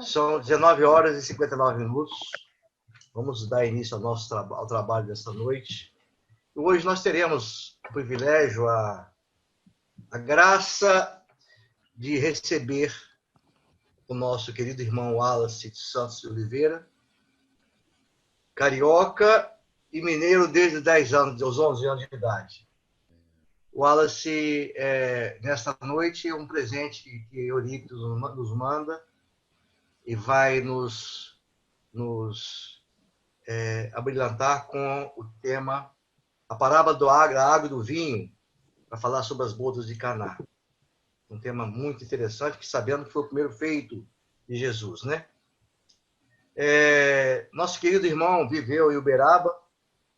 São 19 horas e 59 minutos. Vamos dar início ao nosso ao trabalho desta noite. E hoje nós teremos o privilégio, a graça de receber o nosso querido irmão Wallace Santos de Oliveira, carioca e mineiro desde 10 anos, aos 11 anos de idade. O Wallace, nesta noite, é um presente que Eurípides nos manda e vai nos abrilhantar com o tema A Parábola da Água e do Vinho, para falar sobre as bodas de Caná. Um tema muito interessante, que sabendo que foi o primeiro feito de Jesus, né? Nosso querido irmão viveu em Uberaba,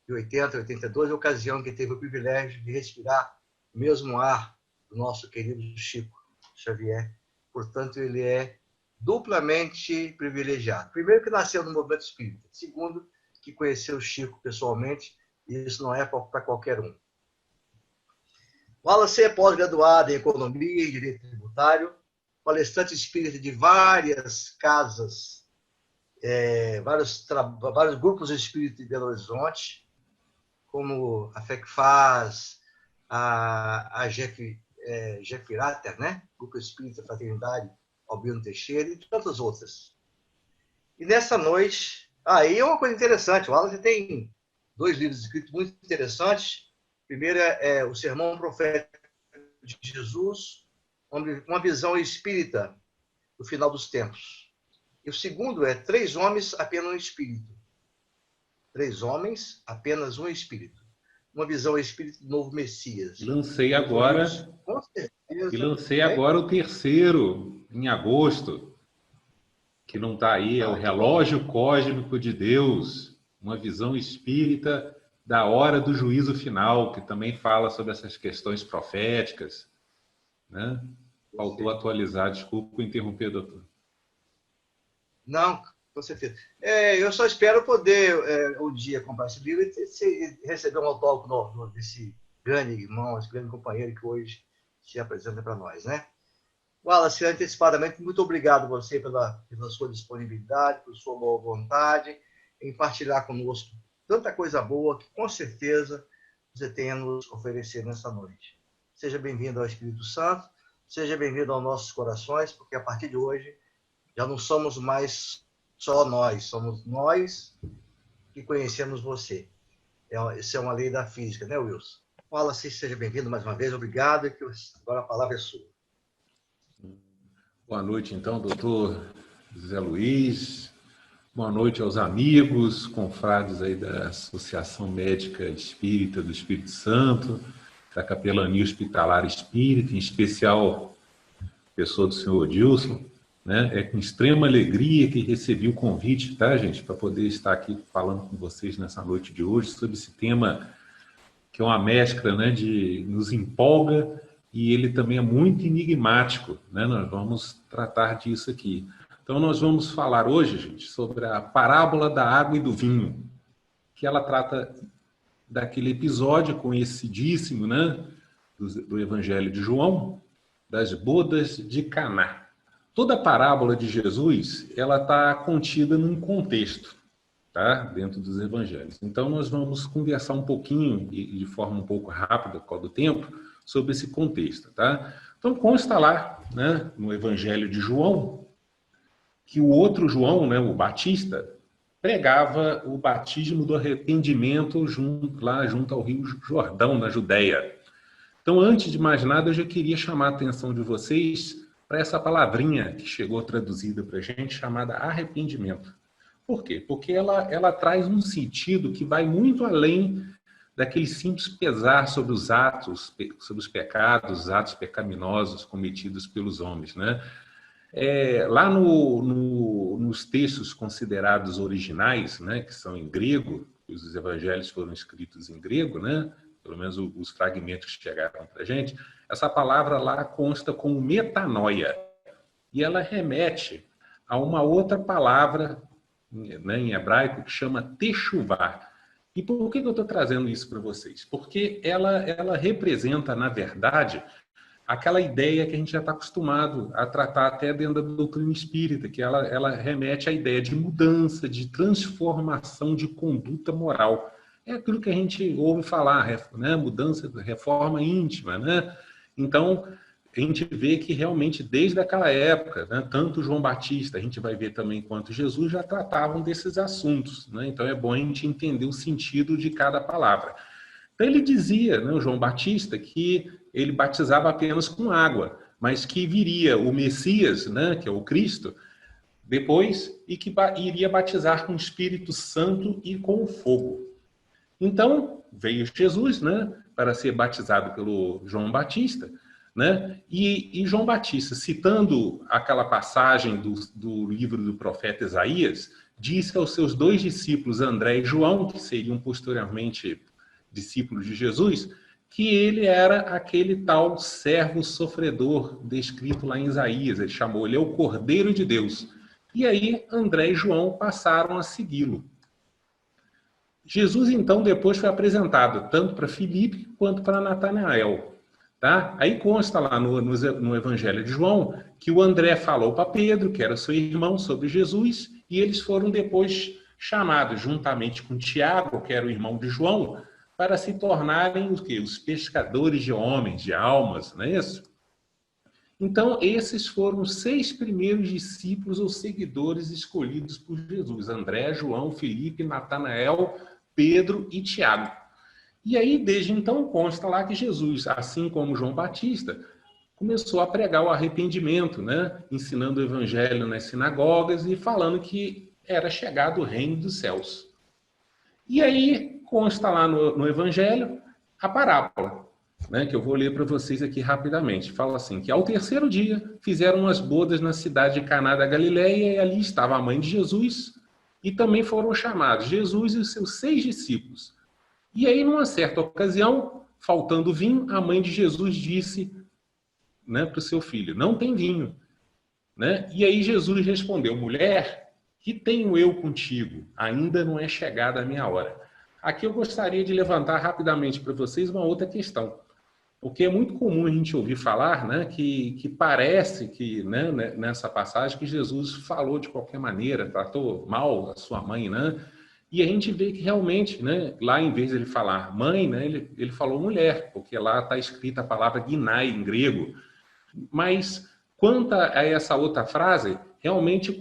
de 80 a 82, ocasião que teve o privilégio de respirar o mesmo ar do nosso querido Chico Xavier. Portanto, ele é duplamente privilegiado. Primeiro, que nasceu no movimento espírita. Segundo, que conheceu o Chico pessoalmente, e isso não é para qualquer um. Wallace é pós-graduado em Economia e Direito Tributário, palestrante espírita de várias casas, vários grupos espíritas de Belo Horizonte, como a FECFAS, a Jefirater, né? Grupo Espírita Fraternidade Albino Teixeira e tantas outras. E nessa noite, aí é uma coisa interessante, o Wallace tem 2 livros escritos muito interessantes. O primeiro é o Sermão Profético de Jesus, uma visão espírita do final dos tempos. E o segundo é 3 homens, apenas um espírito. 3 homens, apenas um espírito. Uma visão espírita do novo Messias. Lancei agora o terceiro, em agosto, que não está aí, é o Relógio Cósmico de Deus, uma visão espírita da hora do juízo final, que também fala sobre essas questões proféticas, né? Faltou atualizar, desculpa interromper, doutor. Não, com certeza. Eu só espero poder um dia comprar esse livro e receber um autógrafo desse grande irmão, esse grande companheiro que hoje se apresenta para nós, né? Wallace, antecipadamente, muito obrigado a você pela sua disponibilidade, pela sua boa vontade em partilhar conosco tanta coisa boa que, com certeza, você tem a nos oferecer nessa noite. Seja bem-vindo ao Espírito Santo, seja bem-vindo aos nossos corações, porque a partir de hoje já não somos mais só nós, somos nós que conhecemos você. Isso é uma lei da física, né, Wilson? Wallace, seja bem-vindo mais uma vez, obrigado, e que agora a palavra é sua. Boa noite, então, doutor José Luiz. Boa noite aos amigos, confrades aí da Associação Médica Espírita do Espírito Santo, da Capelania Hospitalar Espírita, em especial a pessoa do senhor Odilson, né? É com extrema alegria que recebi o convite, tá, gente, para poder estar aqui falando com vocês nessa noite de hoje sobre esse tema que é uma mescla, né, de nos empolga e ele também é muito enigmático, né? Nós vamos tratar disso aqui. Então, nós vamos falar hoje, gente, sobre a parábola da água e do vinho, que ela trata daquele episódio conhecidíssimo, né, do Evangelho de João, das bodas de Caná. Toda a parábola de Jesus, ela está contida num contexto, tá? Dentro dos evangelhos. Então, nós vamos conversar um pouquinho, e de forma um pouco rápida, por causa do tempo, sobre esse contexto, tá? Então, consta lá, né, no Evangelho de João, que o outro João, né, o Batista, pregava o batismo do arrependimento lá junto ao Rio Jordão, na Judéia. Então, antes de mais nada, eu já queria chamar a atenção de vocês para essa palavrinha que chegou traduzida para a gente, chamada arrependimento. Por quê? Porque ela traz um sentido que vai muito além daquele simples pesar sobre os atos, sobre os pecados, os atos pecaminosos cometidos pelos homens, né? Lá nos textos considerados originais, né, que são em grego, os evangelhos foram escritos em grego, né, pelo menos os fragmentos que chegaram para a gente, essa palavra lá consta como metanoia, e ela remete a uma outra palavra, né, em hebraico, que chama techuvá. E por que eu estou trazendo isso para vocês? Porque ela representa, na verdade, aquela ideia que a gente já está acostumado a tratar até dentro da doutrina espírita, que ela remete à ideia de mudança, de transformação de conduta moral. É aquilo que a gente ouve falar, né? Mudança, reforma íntima, né? Então, a gente vê que realmente desde aquela época, né, tanto João Batista, a gente vai ver também quanto Jesus, já tratavam desses assuntos, né? Então é bom a gente entender o sentido de cada palavra. Então ele dizia, né, o João Batista, que ele batizava apenas com água, mas que viria o Messias, né, que é o Cristo, depois, e que iria batizar com o Espírito Santo e com o fogo. Então veio Jesus, né, para ser batizado pelo João Batista, né? E João Batista, citando aquela passagem do livro do profeta Isaías, disse aos seus 2 discípulos, André e João, que seriam posteriormente discípulos de Jesus, que ele era aquele tal servo sofredor descrito lá em Isaías. Ele chamou, ele é o Cordeiro de Deus. E aí André e João passaram a segui-lo. Jesus, então, depois foi apresentado tanto para Filipe quanto para Natanael. Tá? Aí consta lá no Evangelho de João que o André falou para Pedro, que era seu irmão, sobre Jesus, e eles foram depois chamados, juntamente com Tiago, que era o irmão de João, para se tornarem os quê? Os pescadores de homens, de almas, não é isso? Então, esses foram os 6 primeiros discípulos ou seguidores escolhidos por Jesus: André, João, Filipe, Natanael, Pedro e Tiago. E aí, desde então, consta lá que Jesus, assim como João Batista, começou a pregar o arrependimento, né? Ensinando o evangelho nas sinagogas e falando que era chegado o reino dos céus. E aí, consta lá no evangelho a parábola, né? Que eu vou ler para vocês aqui rapidamente. Fala assim, que ao 3º dia fizeram as bodas na cidade de Caná da Galileia, e ali estava a mãe de Jesus, e também foram chamados Jesus e os seus 6 discípulos. E aí, numa certa ocasião, faltando vinho, a mãe de Jesus disse, né, para o seu filho, não tem vinho. Né? E aí Jesus respondeu, mulher, que tenho eu contigo? Ainda não é chegada a minha hora. Aqui eu gostaria de levantar rapidamente para vocês uma outra questão. Porque é muito comum a gente ouvir falar, né, que parece que, né, nessa passagem, que Jesus falou de qualquer maneira, tratou mal a sua mãe, né? E a gente vê que realmente, né, lá em vez de ele falar mãe, né, ele falou mulher, porque lá está escrita a palavra ginai em grego. Mas quanto a essa outra frase, realmente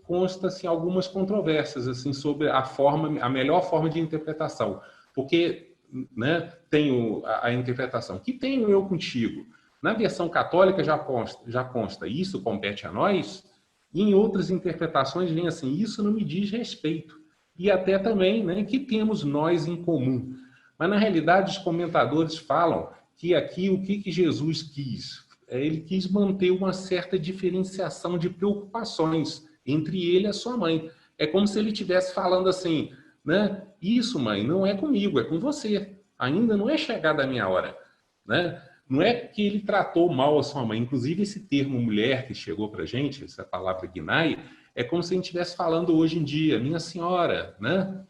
consta-se algumas controvérsias assim, sobre a melhor forma de interpretação. Porque, né, tem a interpretação que tenho eu contigo. Na versão católica já consta isso compete a nós, e em outras interpretações vem assim, isso não me diz respeito. E até também, né, que temos nós em comum. Mas, na realidade, os comentadores falam que aqui o que Jesus quis? Ele quis manter uma certa diferenciação de preocupações entre ele e a sua mãe. É como se ele estivesse falando assim, né? Isso, mãe, não é comigo, é com você. Ainda não é chegada a minha hora. Né? Não é que ele tratou mal a sua mãe. Inclusive, esse termo mulher que chegou para a gente, essa palavra ginai, é como se a gente estivesse falando hoje em dia, minha senhora, né?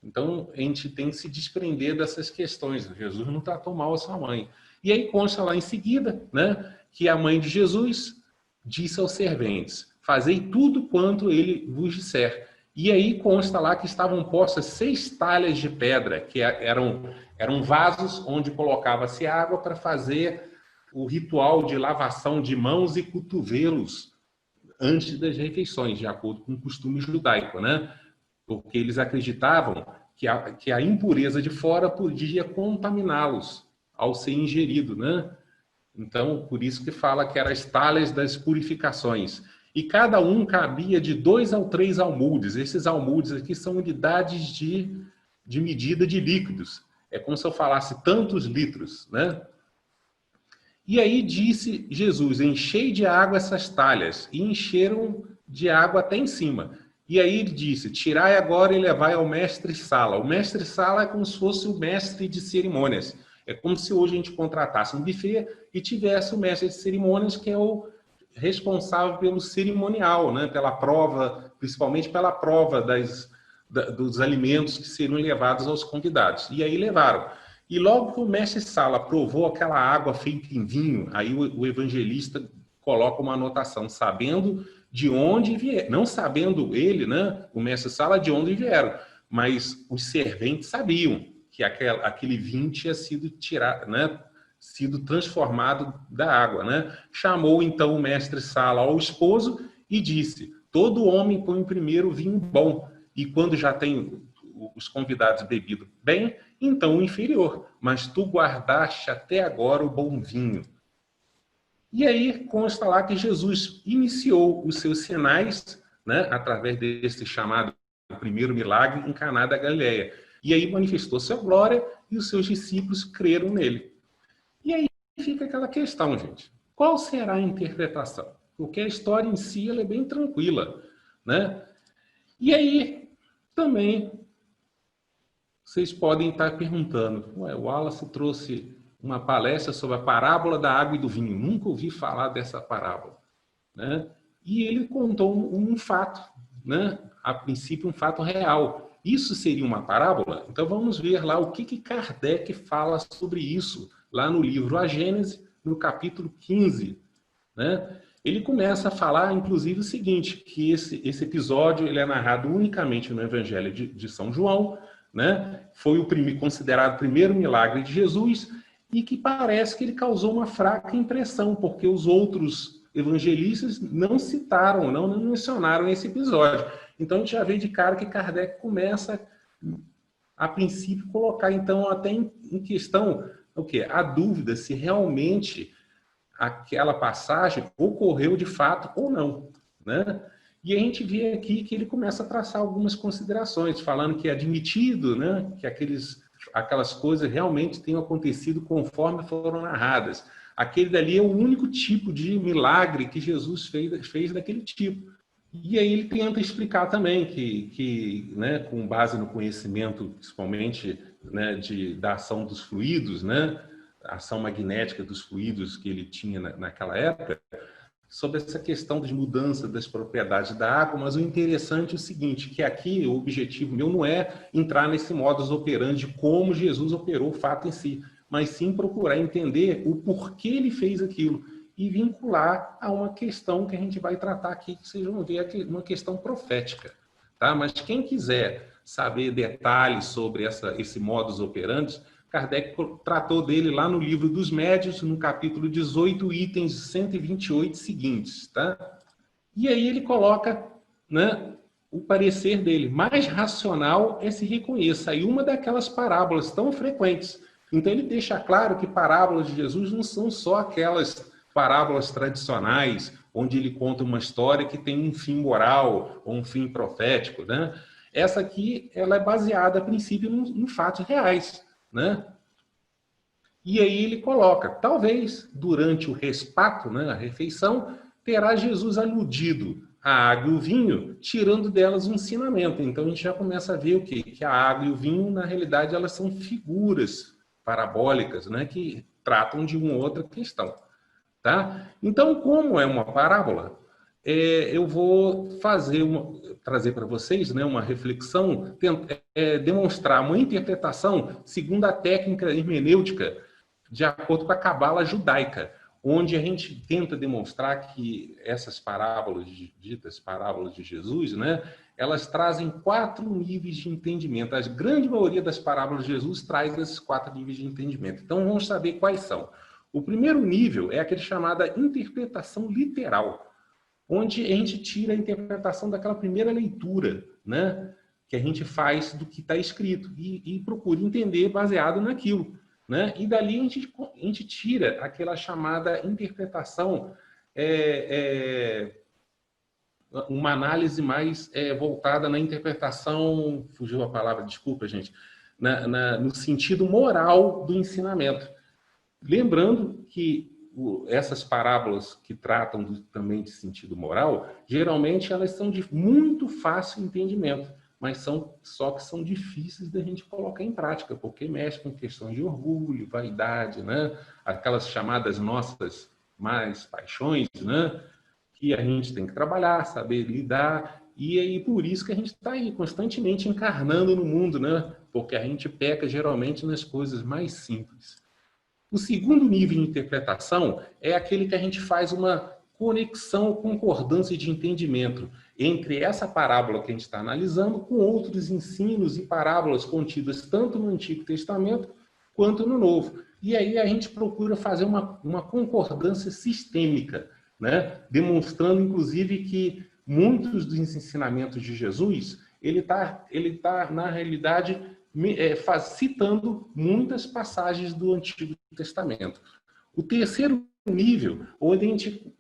Então, a gente tem que se desprender dessas questões. Jesus não tratou mal a sua mãe. E aí consta lá em seguida, né, que a mãe de Jesus disse aos serventes, fazei tudo quanto ele vos disser. E aí consta lá que estavam postas 6 talhas de pedra, que eram vasos onde colocava-se água para fazer o ritual de lavação de mãos e cotovelos antes das refeições, de acordo com o costume judaico, né? Porque eles acreditavam que a impureza de fora podia contaminá-los ao ser ingerido, né? Então, por isso que fala que eram as talhas das purificações. E cada um cabia de 2 a 3 almudes. Esses almudes aqui são unidades de medida de líquidos. É como se eu falasse tantos litros, né? E aí disse Jesus, enchei de água essas talhas, e encheram de água até em cima. E aí ele disse, tirai agora e levai ao mestre-sala. O mestre-sala é como se fosse o mestre de cerimônias. É como se hoje a gente contratasse um buffet e tivesse o mestre de cerimônias, que é o responsável pelo cerimonial, né? Pela prova, principalmente pela prova dos alimentos que seriam levados aos convidados. E aí levaram. E logo que o mestre-sala provou aquela água feita em vinho, aí o evangelista coloca uma anotação, sabendo de onde vier, não sabendo ele, né, o mestre-sala, de onde vieram, mas os serventes sabiam que aquele vinho tinha sido tirado, né, sido transformado da água, né? Chamou então o mestre-sala ao esposo e disse: todo homem põe primeiro o vinho bom, e quando já tem os convidados bebido bem, então o inferior, mas tu guardaste até agora o bom vinho. E aí consta lá que Jesus iniciou os seus sinais, né, através desse chamado primeiro milagre em Caná da Galileia. E aí manifestou sua glória e os seus discípulos creram nele. E aí fica aquela questão, gente. Qual será a interpretação? Porque a história em si ela é bem tranquila, né? E aí também vocês podem estar perguntando, ué, o Wallace trouxe uma palestra sobre a parábola da água e do vinho. Nunca ouvi falar dessa parábola, né? E ele contou um fato, né? A princípio um fato real. Isso seria uma parábola? Então vamos ver lá o que Kardec fala sobre isso, lá no livro A Gênese, no capítulo 15, né? Ele começa a falar, inclusive, o seguinte, que esse episódio ele é narrado unicamente no Evangelho de São João, né? Foi considerado o primeiro milagre de Jesus e que parece que ele causou uma fraca impressão, porque os outros evangelistas não citaram, não mencionaram esse episódio. Então, a gente já vê de cara que Kardec começa, a princípio, colocar, então, até em questão o quê? A dúvida se realmente aquela passagem ocorreu de fato ou não, né? E a gente vê aqui que ele começa a traçar algumas considerações, falando que é admitido, né, que aquelas coisas realmente tenham acontecido conforme foram narradas. Aquele dali é o único tipo de milagre que Jesus fez daquele tipo. E aí ele tenta explicar também que né, com base no conhecimento, principalmente, né, da ação dos fluidos, né, a ação magnética dos fluidos que ele tinha naquela época, sobre essa questão de mudança das propriedades da água, mas o interessante é o seguinte, que aqui o objetivo meu não é entrar nesse modus operandi de como Jesus operou o fato em si, mas sim procurar entender o porquê ele fez aquilo e vincular a uma questão que a gente vai tratar aqui, que vocês vão ver uma questão profética, tá? Mas quem quiser saber detalhes sobre esse modus operandi, Kardec tratou dele lá no livro dos Médiuns, no capítulo 18, itens 128 seguintes, tá? E aí ele coloca, né, o parecer dele. Mais racional é se reconheça. E uma daquelas parábolas tão frequentes. Então ele deixa claro que parábolas de Jesus não são só aquelas parábolas tradicionais, onde ele conta uma história que tem um fim moral ou um fim profético, né? Essa aqui, ela é baseada, a princípio, em fatos reais, né? E aí ele coloca, talvez durante o respato, né, a refeição, terá Jesus aludido a água e o vinho, tirando delas um ensinamento. Então a gente já começa a ver o quê? Que a água e o vinho, na realidade, elas são figuras parabólicas, né, que tratam de uma outra questão. Tá? Então, como é uma parábola, eu vou trazer para vocês, né, uma reflexão, demonstrar uma interpretação segundo a técnica hermenêutica de acordo com a cabala judaica, onde a gente tenta demonstrar que essas parábolas, ditas parábolas de Jesus, né, elas trazem 4 níveis de entendimento. A grande maioria das parábolas de Jesus traz esses 4 níveis de entendimento. Então, vamos saber quais são. O primeiro nível é aquele chamado interpretação literal, onde a gente tira a interpretação daquela primeira leitura, né, que a gente faz do que está escrito e procura entender baseado naquilo, né? E dali a gente tira aquela chamada interpretação, uma análise mais voltada na interpretação, fugiu a palavra, desculpa, gente, no sentido moral do ensinamento. Lembrando que essas parábolas que tratam também de sentido moral, geralmente elas são de muito fácil entendimento, mas só que são difíceis da gente colocar em prática, porque mexe com questões de orgulho, vaidade, né? Aquelas chamadas nossas mais paixões, né? Que a gente tem que trabalhar, saber lidar, e aí por isso que a gente está aí constantemente encarnando no mundo, né? porque a gente peca geralmente nas coisas mais simples. O segundo nível de interpretação é aquele que a gente faz uma conexão, concordância de entendimento entre essa parábola que a gente está analisando com outros ensinos e parábolas contidas tanto no Antigo Testamento quanto no Novo. E aí a gente procura fazer uma concordância sistêmica, né? Demonstrando, inclusive, que muitos dos ensinamentos de Jesus, ele tá, na realidade, citando muitas passagens do Antigo Testamento. O terceiro nível, onde a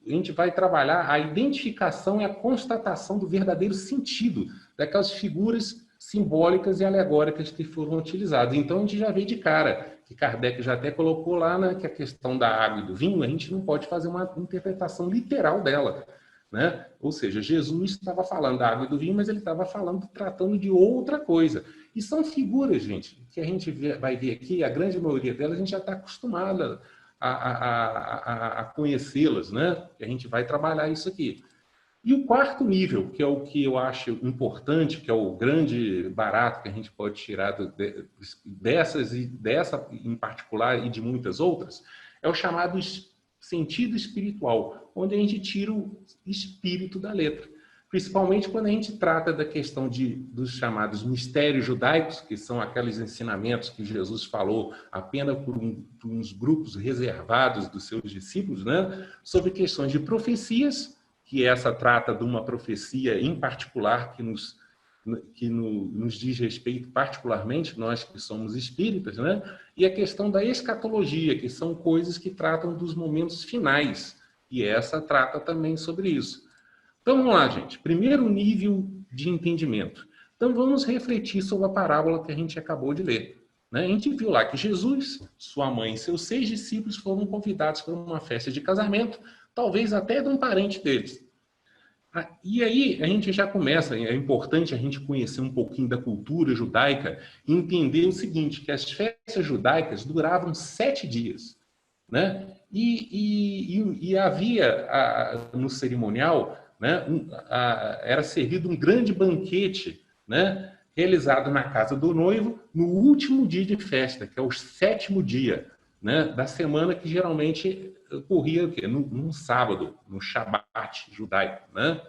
gente vai trabalhar a identificação e a constatação do verdadeiro sentido daquelas figuras simbólicas e alegóricas que foram utilizadas. Então, a gente já vê de cara, que Kardec já até colocou lá, né, que a questão da água e do vinho, a gente não pode fazer uma interpretação literal dela, né? Ou seja, Jesus estava falando da água e do vinho, mas ele estava tratando de outra coisa. E são figuras, gente, que a gente vai ver aqui, a grande maioria delas a gente já está acostumada a conhecê-las, né? A gente vai trabalhar isso aqui. E o quarto nível, que é o que eu acho importante, que é o grande barato que a gente pode tirar dessa em particular e de muitas outras, é o chamado sentido espiritual, onde a gente tira o espírito da letra. Principalmente quando a gente trata da questão dos chamados mistérios judaicos, que são aqueles ensinamentos que Jesus falou apenas por uns grupos reservados dos seus discípulos, né? Sobre questões de profecias, que essa trata de uma profecia em particular que nos diz respeito particularmente, nós que somos espíritas, né? E a questão da escatologia, que são coisas que tratam dos momentos finais, e essa trata também sobre isso. Então, vamos lá, gente. Primeiro nível de entendimento. Então, vamos refletir sobre a parábola que a gente acabou de ler, né? A gente viu lá que Jesus, sua mãe e seus 6 discípulos foram convidados para uma festa de casamento, talvez até de um parente deles. E aí a gente já começa, é importante a gente conhecer um pouquinho da cultura judaica e entender o seguinte, que as festas judaicas duravam 7 dias, né? E havia no cerimonial, né, era servido um grande banquete, né, realizado na casa do noivo no último dia de festa, que é o 7º dia, né, da semana, que geralmente ocorria num sábado, no Shabat judaico, né?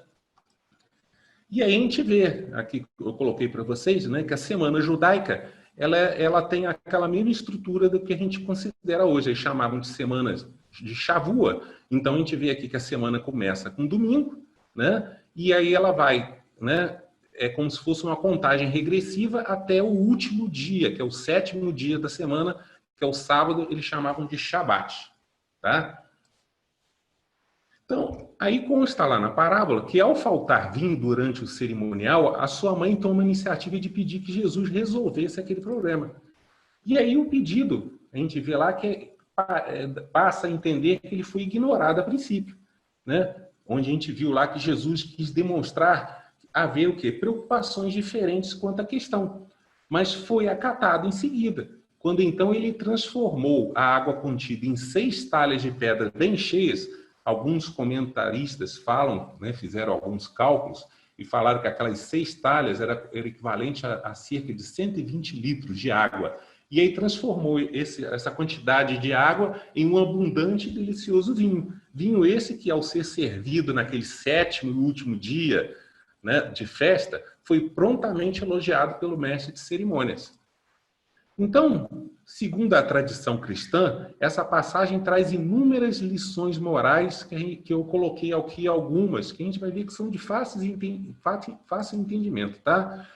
E aí a gente vê, aqui eu coloquei para vocês, né, que a semana judaica ela tem aquela mesma estrutura do que a gente considera hoje. Eles chamavam de semanas de Shavua. Então a gente vê aqui que a semana começa com domingo, né? E aí ela vai, né? É como se fosse uma contagem regressiva até o último dia, que é o 7º dia da semana, que é o sábado, eles chamavam de Shabat, tá? Então, aí consta lá na parábola que ao faltar vinho durante o cerimonial, a sua mãe toma a iniciativa de pedir que Jesus resolvesse aquele problema. E aí o pedido, a gente vê lá que passa a entender que ele foi ignorado a princípio, né? Onde a gente viu lá que Jesus quis demonstrar haver o quê? Preocupações diferentes quanto à questão, mas foi acatado em seguida, quando então ele transformou a água contida em 6 talhas de pedra bem cheias. Alguns comentaristas falam, né, fizeram alguns cálculos e falaram que aquelas 6 talhas era equivalente a cerca de 120 litros de água. E aí transformou essa quantidade de água em um abundante e delicioso vinho. Vinho esse que, ao ser servido naquele 7º e último dia, né, de festa, foi prontamente elogiado pelo mestre de cerimônias. Então, segundo a tradição cristã, essa passagem traz inúmeras lições morais que eu coloquei aqui algumas, que a gente vai ver que são de fácil entendimento, tá?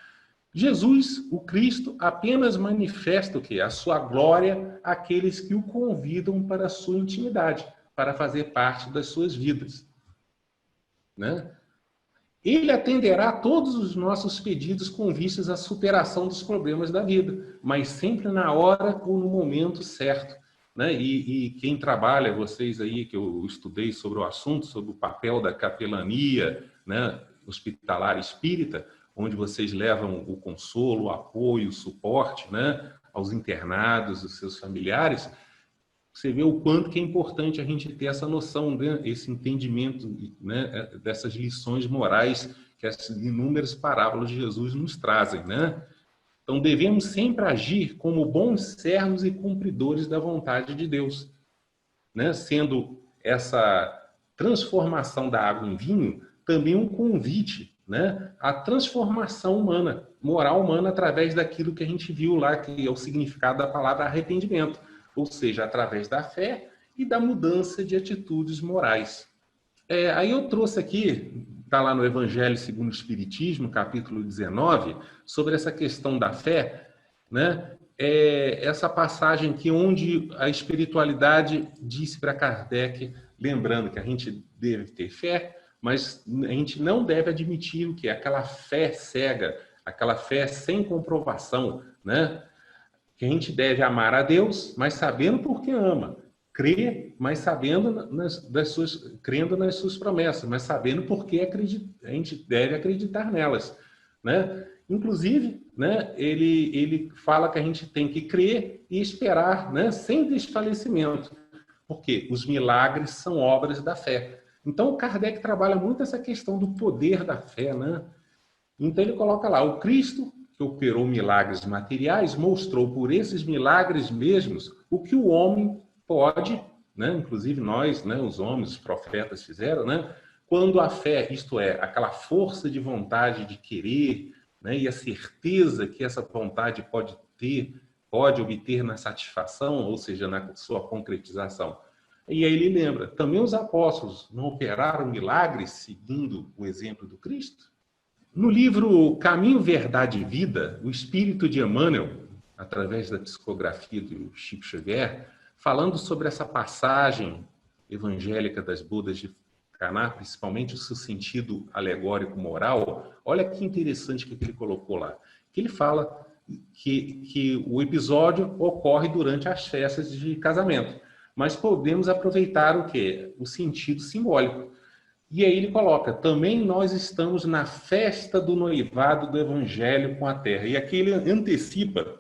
Jesus, o Cristo, apenas manifesta o quê? A sua glória àqueles que o convidam para a sua intimidade, para fazer parte das suas vidas, né? Ele atenderá a todos os nossos pedidos com vistas à superação dos problemas da vida, mas sempre na hora ou no momento certo, né? E quem trabalha, vocês aí que eu estudei sobre o assunto, sobre o papel da capelania, né, hospitalar espírita, onde vocês levam o consolo, o apoio, o suporte, né, aos internados, aos seus familiares. Você vê o quanto que é importante a gente ter essa noção, né, esse entendimento, né, dessas lições morais que essas inúmeras parábolas de Jesus nos trazem, né? Então, devemos sempre agir como bons servos e cumpridores da vontade de Deus, né? Sendo essa transformação da água em vinho também um convite, né, à transformação humana, moral humana, através daquilo que a gente viu lá, que é o significado da palavra arrependimento, ou seja, através da fé e da mudança de atitudes morais. Aí eu trouxe aqui, está lá no Evangelho segundo o Espiritismo, capítulo 19, sobre essa questão da fé, né? Essa passagem aqui onde a espiritualidade disse para Kardec, lembrando que a gente deve ter fé, mas a gente não deve admitir o que é aquela fé cega, aquela fé sem comprovação, né? Que a gente deve amar a Deus, mas sabendo por que ama. Crer, mas sabendo crendo nas suas promessas, mas sabendo por que a gente deve acreditar nelas, né? Inclusive, né, ele fala que a gente tem que crer e esperar, né, sem desfalecimento, porque os milagres são obras da fé. Então, o Kardec trabalha muito essa questão do poder da fé, né? Então, ele coloca lá, o Cristo, que operou milagres materiais, mostrou por esses milagres mesmos o que o homem pode, né? Inclusive nós, né, os homens, os profetas fizeram, né? Quando a fé, isto é, aquela força de vontade de querer, né, e a certeza que essa vontade pode obter na satisfação, ou seja, na sua concretização. E aí ele lembra, também os apóstolos não operaram milagres seguindo o exemplo do Cristo? No livro Caminho, Verdade e Vida, o Espírito de Emmanuel, através da psicografia do Chico Xavier, falando sobre essa passagem evangélica das bodas de Caná, principalmente o seu sentido alegórico moral, olha que interessante que ele colocou lá. Que ele fala que o episódio ocorre durante as festas de casamento, mas podemos aproveitar o quê? O sentido simbólico. E aí ele coloca, também nós estamos na festa do noivado do Evangelho com a terra. E aqui ele antecipa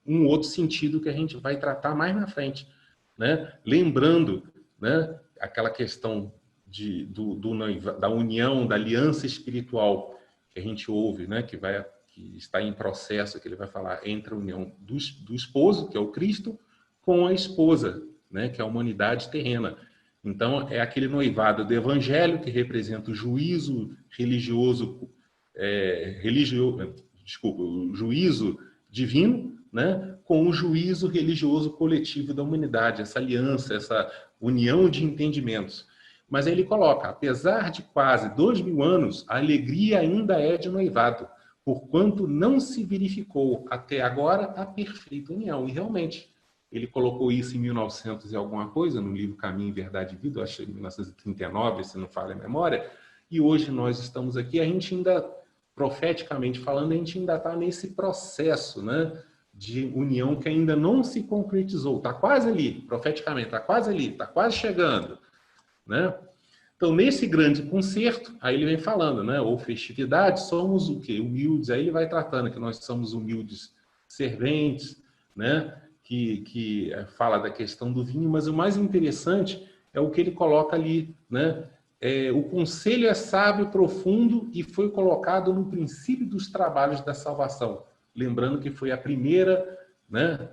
um outro sentido que a gente vai tratar mais na frente, né? Lembrando, né, aquela questão da união, da aliança espiritual que a gente ouve, né, que está em processo, que ele vai falar entre a união do esposo, que é o Cristo, com a esposa, né, que é a humanidade terrena. Então, é aquele noivado do Evangelho que representa o juízo religioso, o juízo divino, né, com o juízo religioso coletivo da humanidade, essa aliança, essa união de entendimentos. Mas aí ele coloca, apesar de quase 2000 anos, a alegria ainda é de noivado, porquanto não se verificou até agora a perfeita união. E realmente, ele colocou isso em 1900 e alguma coisa, no livro Caminho, Verdade e Vida, eu achei em 1939, se não falha a memória, e hoje nós estamos aqui, a gente ainda, profeticamente falando, a gente ainda está nesse processo, né, de união que ainda não se concretizou, está quase ali, profeticamente, está quase ali, está quase chegando, né? Então, nesse grande concerto, aí ele vem falando, né, ou festividade, somos o quê? Humildes, aí ele vai tratando que nós somos humildes serventes, né, que fala da questão do vinho, mas o mais interessante é o que ele coloca ali, né? O conselho é sábio, profundo e foi colocado no princípio dos trabalhos da salvação. Lembrando que foi a primeira, né,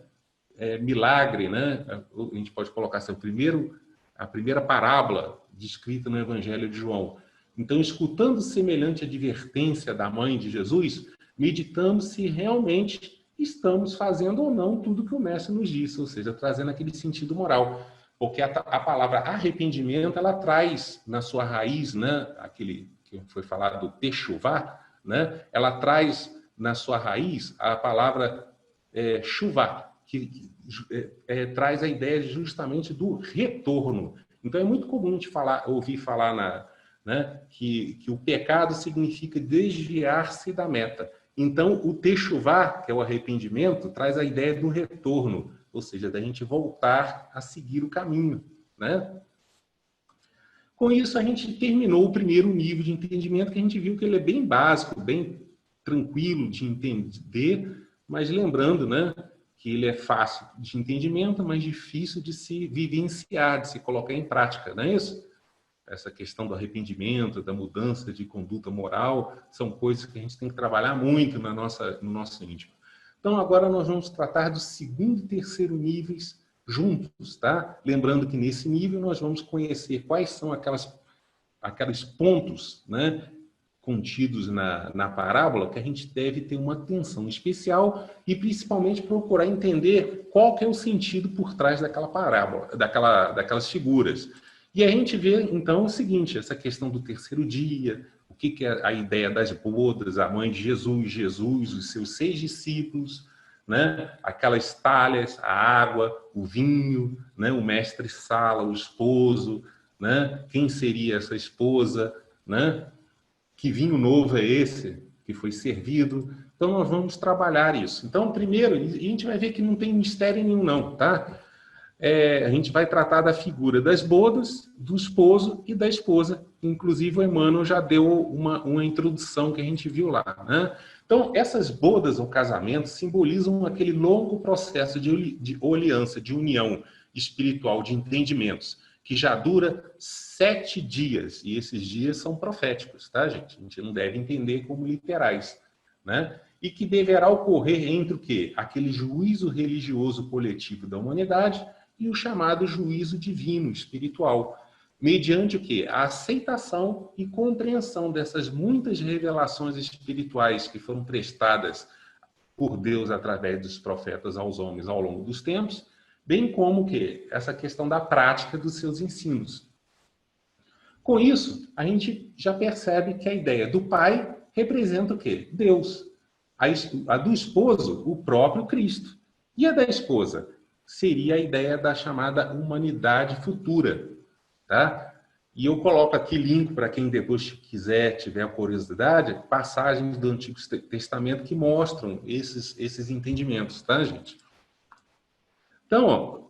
milagre, né? A gente pode colocar assim, a primeira parábola descrita no Evangelho de João. Então, escutando semelhante advertência da mãe de Jesus, meditamos se realmente estamos fazendo ou não tudo que o mestre nos disse, ou seja, trazendo aquele sentido moral. Porque a palavra arrependimento, ela traz na sua raiz, né, aquele que foi falado do techuvá, né, ela traz na sua raiz a palavra chuvá, que traz a ideia justamente do retorno. Então é muito comum a gente ouvir falar né, que o pecado significa desviar-se da meta. Então, o techuvá, que é o arrependimento, traz a ideia do retorno, ou seja, da gente voltar a seguir o caminho, né? Com isso, a gente terminou o primeiro nível de entendimento, que a gente viu que ele é bem básico, bem tranquilo de entender, mas lembrando, né, que ele é fácil de entendimento, mas difícil de se vivenciar, de se colocar em prática, não é isso? essa questão do arrependimento, da mudança de conduta moral, são coisas que a gente tem que trabalhar muito no nosso íntimo. Então, agora nós vamos tratar do segundo e terceiro níveis juntos, tá? Lembrando que nesse nível nós vamos conhecer quais são aqueles pontos, né, contidos na parábola que a gente deve ter uma atenção especial e principalmente procurar entender qual que é o sentido por trás daquela parábola, daquelas figuras. E a gente vê, então, o seguinte, essa questão do terceiro dia, o que é a ideia das bodas, a mãe de Jesus, os seus 6 discípulos, né? Aquelas talhas, a água, o vinho, né? O mestre-sala, o esposo, né? Quem seria essa esposa, né? Que vinho novo é esse que foi servido? Então, nós vamos trabalhar isso. Então, primeiro, a gente vai ver que não tem mistério nenhum, não, tá? A gente vai tratar da figura das bodas, do esposo e da esposa. Inclusive, o Emmanuel já deu uma introdução que a gente viu lá, né? Então, essas bodas ou casamentos simbolizam aquele longo processo de aliança, de união espiritual, de entendimentos, que já dura 7 dias, e esses dias são proféticos, tá, gente? A gente não deve entender como literais, né? E que deverá ocorrer entre o quê? Aquele juízo religioso coletivo da humanidade e o chamado juízo divino, espiritual, mediante o quê? A aceitação e compreensão dessas muitas revelações espirituais que foram prestadas por Deus através dos profetas aos homens ao longo dos tempos, bem como que essa questão da prática dos seus ensinos. Com isso, a gente já percebe que a ideia do pai representa o quê? Deus. A do esposo, o próprio Cristo. E a da esposa? Seria a ideia da chamada humanidade futura. Tá? E eu coloco aqui link para quem depois quiser, tiver curiosidade, passagens do Antigo Testamento que mostram esses entendimentos, tá, gente? Então,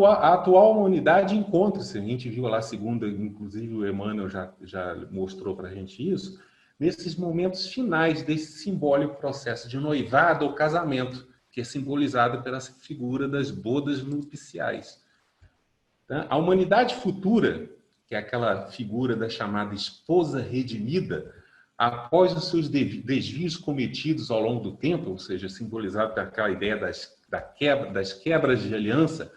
a atual humanidade encontra-se, a gente viu lá a segunda, inclusive o Emmanuel já mostrou para a gente isso, nesses momentos finais desse simbólico processo de noivado ou casamento, que é simbolizado pela figura das bodas nupciais. Tá? A humanidade futura, que é aquela figura da chamada esposa redimida, após os seus desvios cometidos ao longo do tempo, ou seja, simbolizado por aquela ideia das quebras de aliança,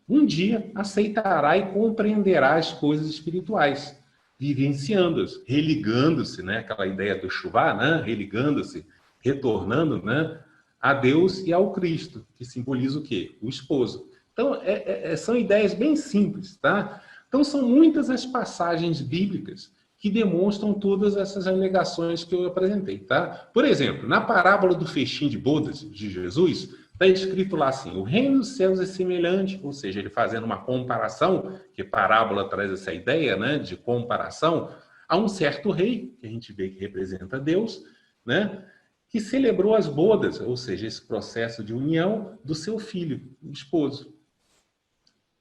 um dia aceitará e compreenderá as coisas espirituais, vivenciando-as, religando-se, né? Aquela ideia do chuvá, né? Religando-se, retornando, né? A Deus e ao Cristo, que simboliza o quê? O esposo. Então, são ideias bem simples, tá? Então, são muitas as passagens bíblicas que demonstram todas essas alegações que eu apresentei, tá? Por exemplo, na parábola do festim de bodas de Jesus, está escrito lá assim, o reino dos céus é semelhante, ou seja, ele fazendo uma comparação, que parábola traz essa ideia, né, de comparação, a um certo rei, que a gente vê que representa Deus, né, que celebrou as bodas, ou seja, esse processo de união do seu filho, o esposo.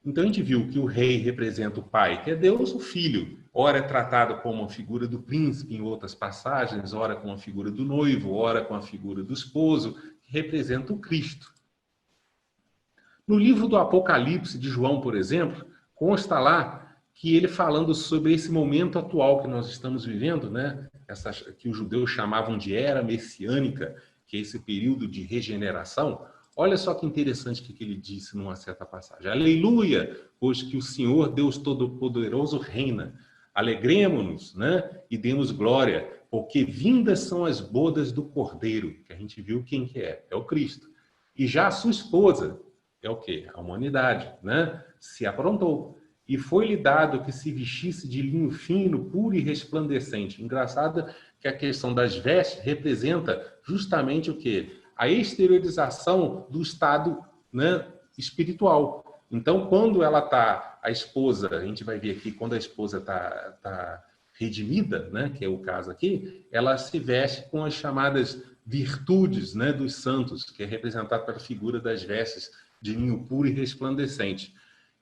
Então a gente viu que o rei representa o pai, que é Deus, o filho. Ora é tratado como uma figura do príncipe em outras passagens, ora com a figura do noivo, ora com a figura do esposo, que representa o Cristo. No livro do Apocalipse de João, por exemplo, consta lá que ele falando sobre esse momento atual que nós estamos vivendo, né? Que os judeus chamavam de era messiânica, que é esse período de regeneração. Olha só que interessante o que ele disse numa certa passagem. Aleluia, pois que o Senhor, Deus Todo-Poderoso, reina. Alegremo-nos, né? E demos glória, porque vindas são as bodas do Cordeiro, que a gente viu quem que é o Cristo. E já a sua esposa, é o quê? A humanidade, né? Se aprontou. E foi-lhe dado que se vestisse de linho fino, puro e resplandecente. Engraçado que a questão das vestes representa justamente o quê? A exteriorização do estado, né, espiritual. Então, quando ela está, a esposa, a gente vai ver aqui, quando a esposa está redimida, né, que é o caso aqui, ela se veste com as chamadas virtudes, né, dos santos, que é representado pela figura das vestes de linho puro e resplandecente.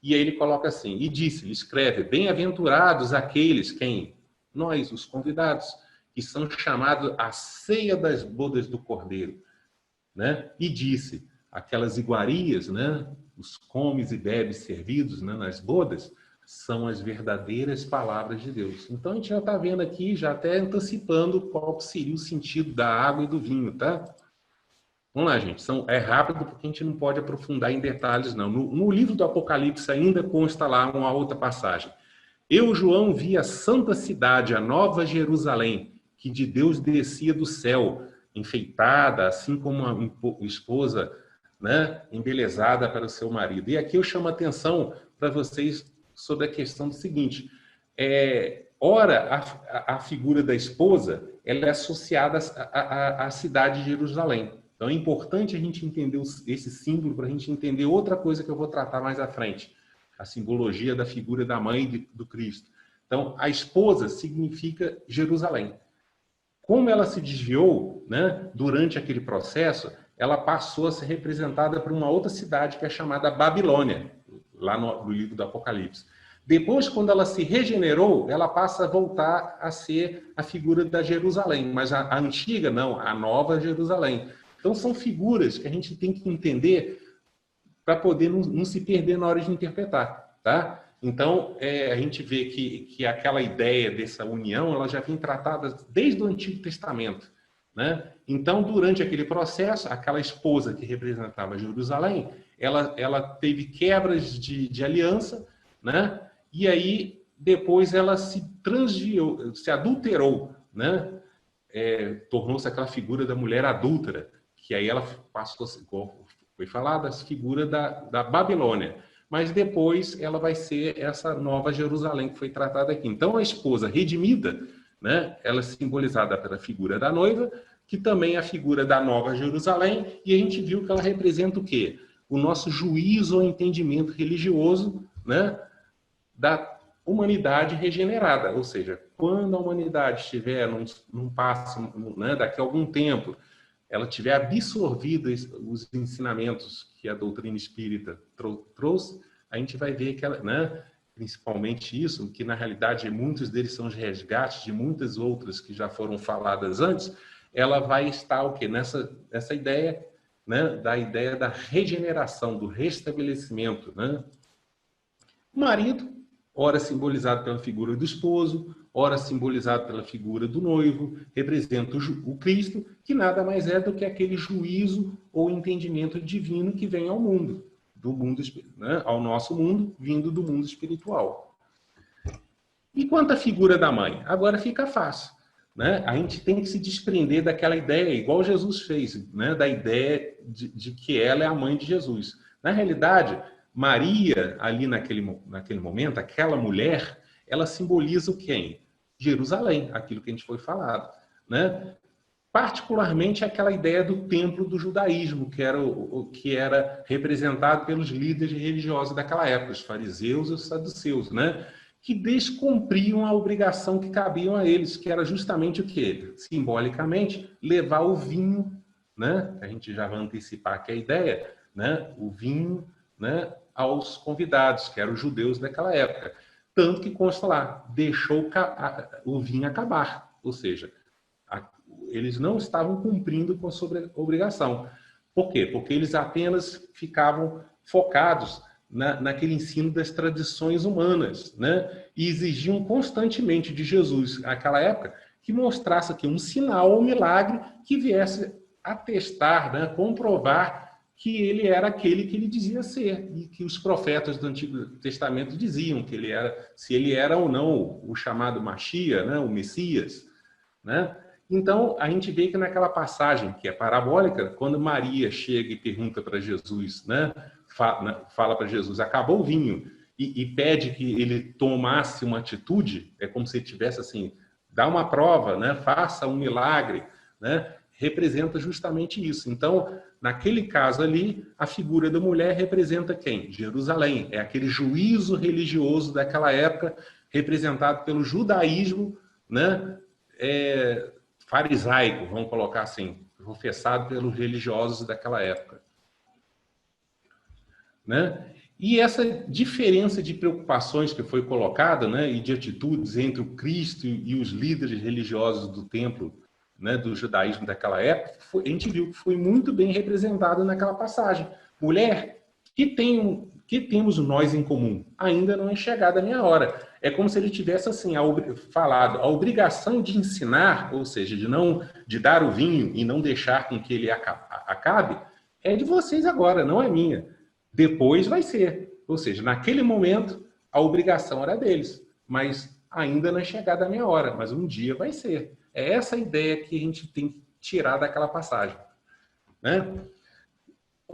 E aí ele coloca assim, e disse-lhe, escreve, bem-aventurados aqueles, quem? Nós, os convidados, que são chamados à ceia das bodas do Cordeiro. Né? E disse, aquelas iguarias, né? Os comes e bebes servidos, né? Nas bodas, são as verdadeiras palavras de Deus. Então a gente já está vendo aqui, já até antecipando qual seria o sentido da água e do vinho, tá? Vamos lá, gente. É rápido porque a gente não pode aprofundar em detalhes, não. No livro do Apocalipse ainda consta lá uma outra passagem. Eu, João, vi a santa cidade, a nova Jerusalém, que de Deus descia do céu, enfeitada, assim como uma esposa, né, embelezada para o seu marido. E aqui eu chamo a atenção para vocês sobre a questão do seguinte. Ora, a figura da esposa ela é associada à cidade de Jerusalém. Então é importante a gente entender esse símbolo para a gente entender outra coisa que eu vou tratar mais à frente. A simbologia da figura da mãe do Cristo. Então, a esposa significa Jerusalém. Como ela se desviou, né, durante aquele processo, ela passou a ser representada por uma outra cidade que é chamada Babilônia, lá no livro do Apocalipse. Depois, quando ela se regenerou, ela passa a voltar a ser a figura da Jerusalém, mas a antiga não, a nova Jerusalém. Então, são figuras que a gente tem que entender para poder não se perder na hora de interpretar, tá? Então, a gente vê que aquela ideia dessa união, ela já vem tratada desde o Antigo Testamento, né? Então, durante aquele processo, aquela esposa que representava Jerusalém, ela teve quebras de aliança, né? E aí, depois ela se transviou, se adulterou, né? Tornou-se aquela figura da mulher adúltera, que aí ela passou, foi falada, a figura da Babilônia. Mas depois ela vai ser essa nova Jerusalém que foi tratada aqui. Então, a esposa redimida, né, ela é simbolizada pela figura da noiva, que também é a figura da nova Jerusalém, e a gente viu que ela representa o quê? O nosso juízo ou entendimento religioso, né, da humanidade regenerada. Ou seja, quando a humanidade estiver num passo, né, daqui a algum tempo, ela tiver absorvido os ensinamentos que a doutrina espírita trouxe, a gente vai ver que ela, né, principalmente isso, que na realidade muitos deles são os resgates de muitas outras que já foram faladas antes, ela vai estar o quê? Nessa ideia, né, da ideia da regeneração, do restabelecimento, né? O marido, ora simbolizado pela figura do esposo, ora simbolizado pela figura do noivo, representa o Cristo, que nada mais é do que aquele juízo ou entendimento divino que vem ao mundo, né, ao nosso mundo, vindo do mundo espiritual. E quanto à figura da mãe? Agora fica fácil, né? A gente tem que se desprender daquela ideia, igual Jesus fez, né, da ideia de que ela é a mãe de Jesus. Na realidade, Maria, ali naquele momento, aquela mulher, ela simboliza quem? Jerusalém, aquilo que a gente foi falado, né? Particularmente aquela ideia do templo do judaísmo, que era representado pelos líderes religiosos daquela época, os fariseus e os saduceus, né? Que descumpriam a obrigação que cabiam a eles, que era justamente o quê? Simbolicamente, levar o vinho, né? A gente já vai antecipar aqui a ideia, né? O vinho, né, aos convidados, que eram os judeus daquela época. Tanto que consta lá, deixou o vinho acabar. Ou seja, eles não estavam cumprindo com a sua obrigação. Por quê? Porque eles apenas ficavam focados naquele ensino das tradições humanas, né? E exigiam constantemente de Jesus, naquela época, que mostrasse aqui um sinal, um milagre, que viesse atestar, né, comprovar que ele era aquele que ele dizia ser, e que os profetas do Antigo Testamento diziam que ele era, se ele era ou não o chamado Machia, né, o Messias, né? Então, a gente vê que naquela passagem, que é parabólica, quando Maria chega e pergunta para Jesus, né, fala para Jesus, acabou o vinho, e pede que ele tomasse uma atitude, é como se ele tivesse assim, dá uma prova, né, faça um milagre, né, representa justamente isso. Então, naquele caso ali, a figura da mulher representa quem? Jerusalém. É aquele juízo religioso daquela época, representado pelo judaísmo, né? Farisaico, vamos colocar assim, professado pelos religiosos daquela época. Né? E essa diferença de preocupações que foi colocada, né, e de atitudes entre o Cristo e os líderes religiosos do templo, né, do judaísmo daquela época, a gente viu que foi muito bem representado naquela passagem. Mulher, que que temos nós em comum? Ainda não é chegada a minha hora. É como se ele tivesse assim, falado, a obrigação de ensinar, ou seja, de dar o vinho e não deixar com que ele acabe, é de vocês agora, não é minha. Depois vai ser. Ou seja, naquele momento, a obrigação era deles, mas ainda não é chegada a minha hora, mas um dia vai ser. É essa a ideia que a gente tem que tirar daquela passagem, né?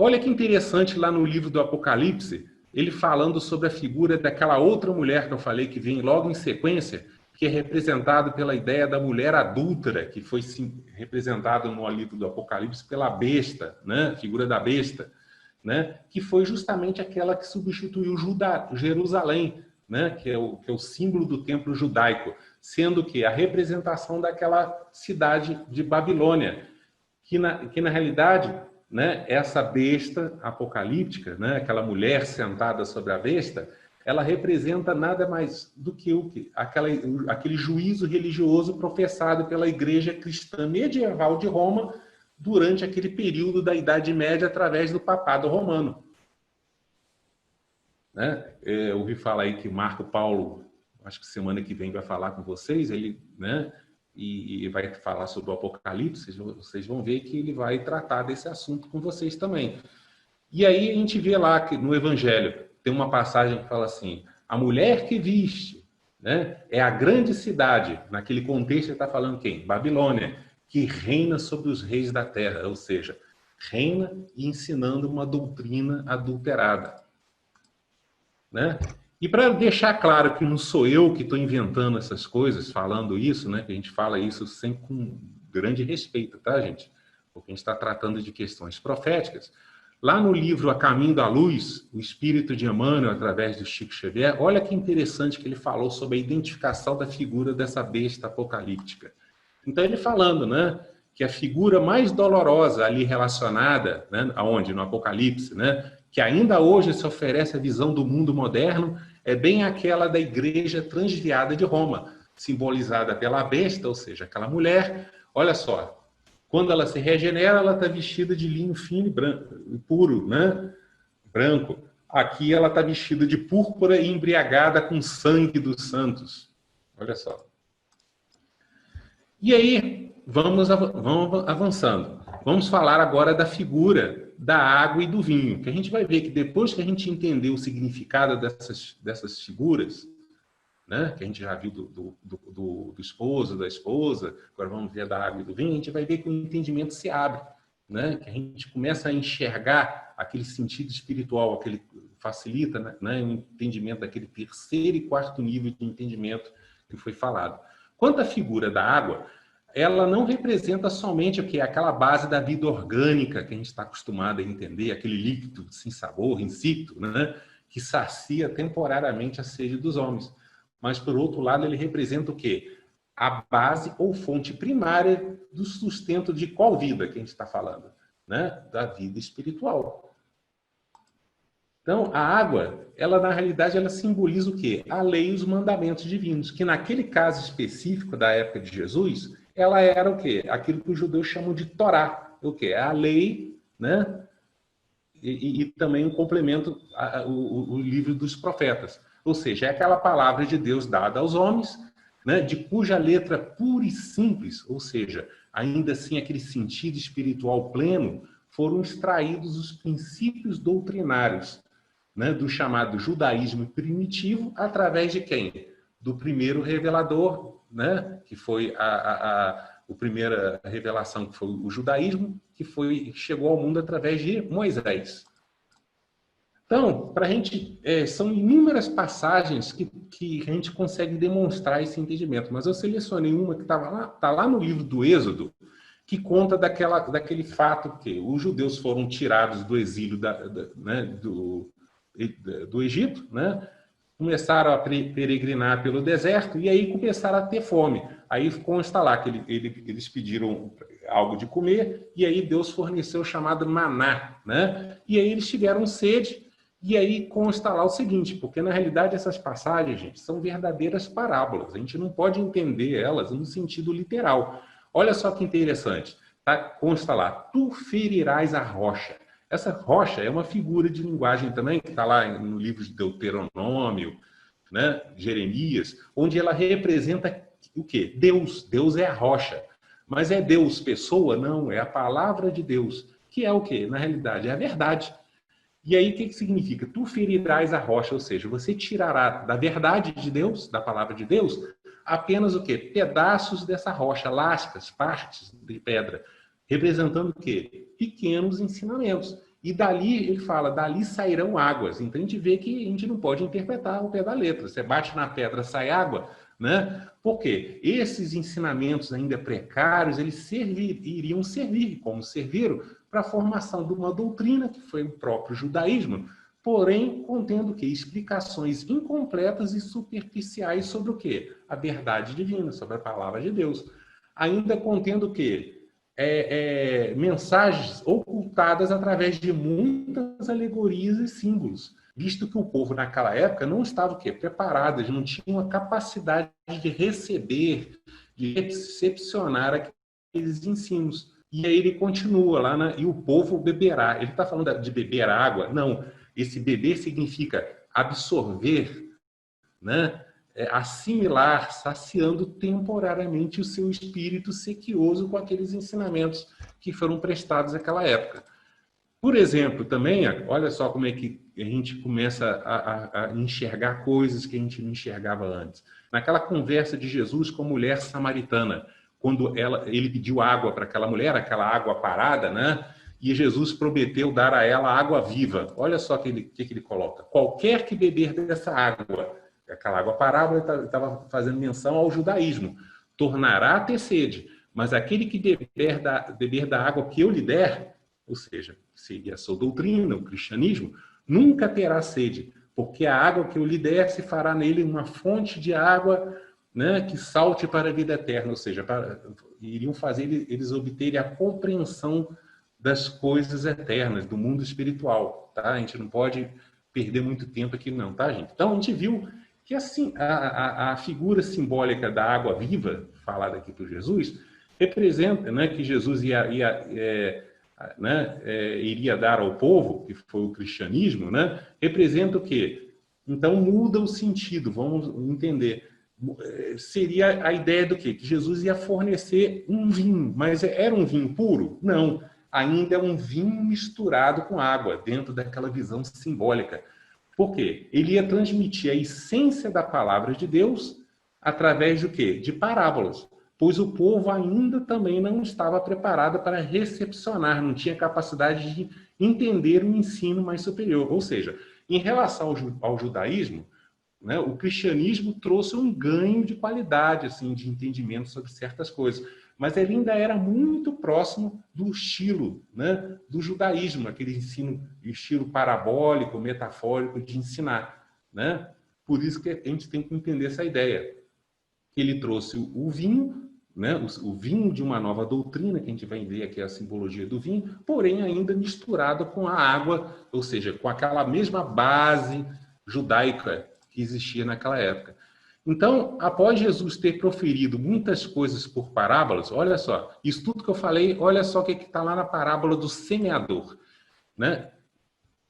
Olha que interessante lá no livro do Apocalipse, ele falando sobre a figura daquela outra mulher que eu falei, que vem logo em sequência, que é representado pela ideia da mulher adúltera, que foi representado no livro do Apocalipse pela besta, né? A figura da besta, né? Que foi justamente aquela que substituiu Jerusalém, né? Que é o símbolo do templo judaico, sendo que a representação daquela cidade de Babilônia, que na realidade, né, essa besta apocalíptica, né, aquela mulher sentada sobre a besta, ela representa nada mais do que aquele juízo religioso professado pela igreja cristã medieval de Roma durante aquele período da Idade Média através do papado romano. Né? Eu ouvi falar aí que Marco Paulo, acho que semana que vem vai falar com vocês, ele, né, e vai falar sobre o Apocalipse, vocês vão ver que ele vai tratar desse assunto com vocês também. E aí a gente vê lá que no Evangelho tem uma passagem que fala assim, a mulher que viste, né, é a grande cidade, naquele contexto ele está falando quem? Babilônia, que reina sobre os reis da terra, ou seja, reina ensinando uma doutrina adulterada. Né? E para deixar claro que não sou eu que estou inventando essas coisas, falando isso, né? Que a gente fala isso sempre com grande respeito, tá, gente? Porque a gente está tratando de questões proféticas. Lá no livro A Caminho da Luz, o Espírito de Emmanuel, através do Chico Xavier, olha que interessante que ele falou sobre a identificação da figura dessa besta apocalíptica. Então ele falando, né? Que a figura mais dolorosa ali relacionada, né? Aonde? No Apocalipse, né? Que ainda hoje se oferece a visão do mundo moderno, é bem aquela da igreja transviada de Roma, simbolizada pela besta, ou seja, aquela mulher. Olha só, quando ela se regenera, ela está vestida de linho fino e branco, puro, né? Branco. Aqui ela está vestida de púrpura e embriagada com sangue dos santos. Olha só. E aí, vamos avançando. Vamos falar agora da figura da água e do vinho, que a gente vai ver que depois que a gente entender o significado dessas figuras, né, que a gente já viu do esposo, da esposa, agora vamos ver da água e do vinho, a gente vai ver que o entendimento se abre, né, que a gente começa a enxergar aquele sentido espiritual, aquele facilita, né, o entendimento daquele terceiro e quarto nível de entendimento que foi falado. Quanto à figura da água, ela não representa somente o que é aquela base da vida orgânica que a gente está acostumado a entender, aquele líquido sem sabor, insípido, né, que sacia temporariamente a sede dos homens. Mas, por outro lado, ele representa o quê? A base ou fonte primária do sustento de qual vida que a gente está falando? Né? Da vida espiritual. Então, a água, ela na realidade, ela simboliza o quê? A lei e os mandamentos divinos, que naquele caso específico da época de Jesus, ela era o quê? Aquilo que os judeus chamam de Torá. O quê? A lei, né? E também um complemento, o livro dos profetas. Ou seja, é aquela palavra de Deus dada aos homens, né? De cuja letra pura e simples, ou seja, ainda assim aquele sentido espiritual pleno, foram extraídos os princípios doutrinários, né? Do chamado judaísmo primitivo, através de quem? Do primeiro revelador, né? Que foi a primeira revelação, que foi o judaísmo, que chegou ao mundo através de Moisés. Então, para a gente, são inúmeras passagens que a gente consegue demonstrar esse entendimento, mas eu selecionei uma que está lá no livro do Êxodo, que conta daquele fato que os judeus foram tirados do exílio né, do Egito, né? Começaram a peregrinar pelo deserto e aí começaram a ter fome. Aí consta lá que eles pediram algo de comer e aí Deus forneceu o chamado maná, né? E aí eles tiveram sede e aí consta lá o seguinte, porque na realidade essas passagens, gente, são verdadeiras parábolas. A gente não pode entender elas no sentido literal. Olha só que interessante, tá? Consta lá, tu ferirás a rocha. Essa rocha é uma figura de linguagem também, que está lá no livro de Deuteronômio, né, Jeremias, onde ela representa o quê? Deus. Deus é a rocha. Mas é Deus pessoa? Não, é a palavra de Deus, que é o quê? Na realidade, é a verdade. E aí, o que significa? Tu ferirás a rocha, ou seja, você tirará da verdade de Deus, da palavra de Deus, apenas o quê? Pedaços dessa rocha, lascas, partes de pedra, representando o quê? Pequenos ensinamentos. E dali, ele fala, dali sairão águas. Então, a gente vê que a gente não pode interpretar o pé da letra. Você bate na pedra, sai água, né? Por quê? Esses ensinamentos ainda precários, eles iriam servir, como serviram, para a formação de uma doutrina, que foi o próprio judaísmo, porém contendo o quê? Explicações incompletas e superficiais sobre o quê? A verdade divina, sobre a palavra de Deus. Ainda contendo o quê? Mensagens ocultadas através de muitas alegorias e símbolos, visto que o povo naquela época não estava o quê? Preparado, eles não tinham a capacidade de receber, de recepcionar aqueles ensinos. E aí ele continua lá, e o povo beberá. Ele está falando de beber água? Não. Esse beber significa absorver, né? Assimilar, saciando temporariamente o seu espírito sequioso com aqueles ensinamentos que foram prestados naquela época. Por exemplo, também, olha só como é que a gente começa a enxergar coisas que a gente não enxergava antes. Naquela conversa de Jesus com a mulher samaritana, quando ele pediu água para aquela mulher, aquela água parada, né? E Jesus prometeu dar a ela água viva. Olha só o que ele coloca. Qualquer que beber dessa água, aquela água parada, ele estava fazendo menção ao judaísmo, tornará a ter sede. Mas aquele que beber da água que eu lhe der, ou seja, seria a sua doutrina, o cristianismo, nunca terá sede, porque a água que eu lhe der se fará nele uma fonte de água, né, que salte para a vida eterna, ou seja, iriam fazer eles obterem a compreensão das coisas eternas, do mundo espiritual, tá? A gente não pode perder muito tempo aqui não, tá, gente? Então, a gente viu que assim, a figura simbólica da água viva, falada aqui por Jesus, representa, né, que Jesus iria dar ao povo, que foi o cristianismo, né, representa o quê? Então muda o sentido, vamos entender. Seria a ideia do quê? Que Jesus ia fornecer um vinho, mas era um vinho puro? Não, ainda é um vinho misturado com água, dentro daquela visão simbólica. Por quê? Ele ia transmitir a essência da palavra de Deus através do quê? De parábolas. Pois o povo ainda também não estava preparado para recepcionar, não tinha capacidade de entender um ensino mais superior. Ou seja, em relação ao judaísmo, né, o cristianismo trouxe um ganho de qualidade, assim, de entendimento sobre certas coisas, mas ele ainda era muito próximo do estilo, né, do judaísmo, aquele estilo parabólico, metafórico de ensinar, né? Por isso que a gente tem que entender essa ideia. Ele trouxe o vinho, né, o vinho de uma nova doutrina, que a gente vai ver aqui a simbologia do vinho, porém ainda misturado com a água, ou seja, com aquela mesma base judaica que existia naquela época. Então, após Jesus ter proferido muitas coisas por parábolas, olha só, isso tudo que eu falei, olha só o que está lá na parábola do semeador, né?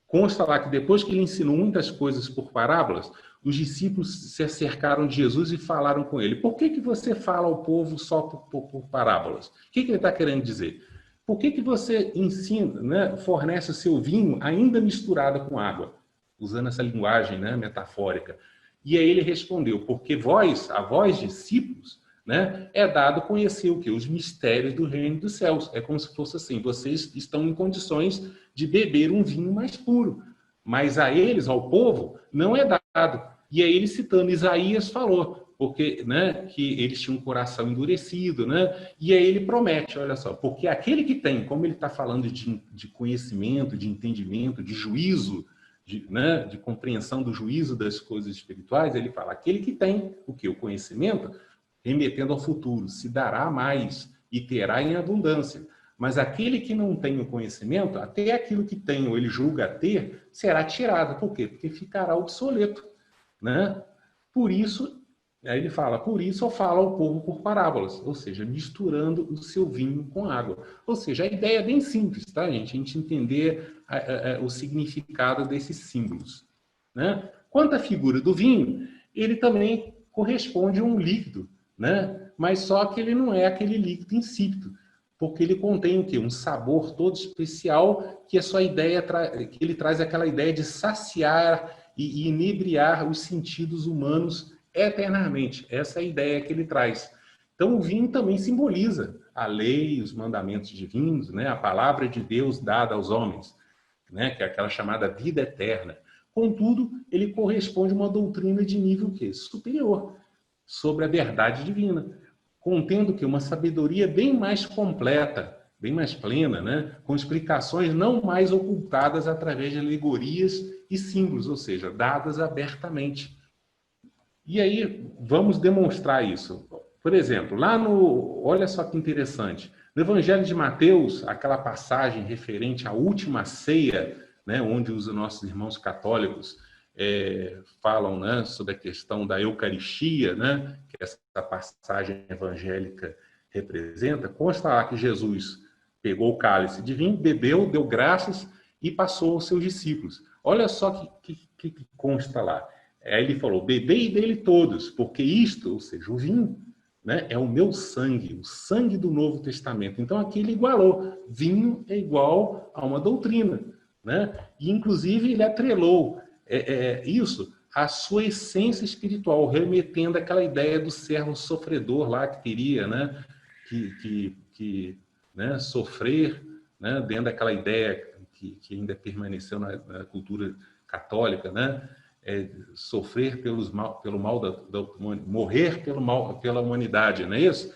Consta lá que depois que ele ensinou muitas coisas por parábolas, os discípulos se acercaram de Jesus e falaram com ele: por que você fala ao povo só por parábolas? O que ele está querendo dizer? Por que você ensina, né, fornece o seu vinho ainda misturado com água? Usando essa linguagem, né, metafórica. E aí ele respondeu: porque a vós discípulos, né, é dado conhecer o quê? Os mistérios do reino dos céus. É como se fosse assim: vocês estão em condições de beber um vinho mais puro, mas a eles, ao povo, não é dado. E aí ele, citando Isaías, falou, porque, né, que eles tinham um coração endurecido, né? E aí ele promete, olha só, porque aquele que tem, como ele está falando de conhecimento, de entendimento, de juízo, né, de compreensão do juízo das coisas espirituais, ele fala, aquele que tem o que? O conhecimento, remetendo ao futuro, se dará mais e terá em abundância. Mas aquele que não tem o conhecimento, até aquilo que tem ou ele julga ter, será tirado. Por quê? Porque ficará obsoleto, né? Por isso, Aí ele fala, por isso eu falo ao povo por parábolas, ou seja, misturando o seu vinho com água. Ou seja, a ideia é bem simples, tá, gente? A gente entender o significado desses símbolos, né? Quanto à figura do vinho, ele também corresponde a um líquido, né? Mas só que ele não é aquele líquido insípido, porque ele contém o quê? Um sabor todo especial, que a sua ideia que ele traz aquela ideia de saciar e inebriar os sentidos humanos eternamente. Essa é a ideia que ele traz. Então, o vinho também simboliza a lei, os mandamentos divinos, né? A palavra de Deus dada aos homens, né? Que é aquela chamada vida eterna. Contudo, ele corresponde a uma doutrina de nível quê? Superior, sobre a verdade divina, contendo que uma sabedoria bem mais completa, bem mais plena, né? Com explicações não mais ocultadas através de alegorias e símbolos, ou seja, dadas abertamente. E aí, vamos demonstrar isso. Por exemplo, olha só que interessante, no Evangelho de Mateus, aquela passagem referente à última ceia, né, onde os nossos irmãos católicos falam, né, sobre a questão da Eucaristia, né, que essa passagem evangélica representa, consta lá que Jesus pegou o cálice de vinho, bebeu, deu graças e passou aos seus discípulos. Olha só que consta lá. Aí ele falou, bebei dele todos, porque isto, ou seja, o vinho, né, é o meu sangue, o sangue do Novo Testamento. Então aqui ele igualou, vinho é igual a uma doutrina, né? E inclusive ele atrelou isso à sua essência espiritual, remetendo àquela ideia do servo sofredor lá que teria, né, né, sofrer, né, dentro daquela ideia que ainda permaneceu na cultura católica, né? Sofrer pelo mal morrer pelo mal, pela humanidade, não é isso?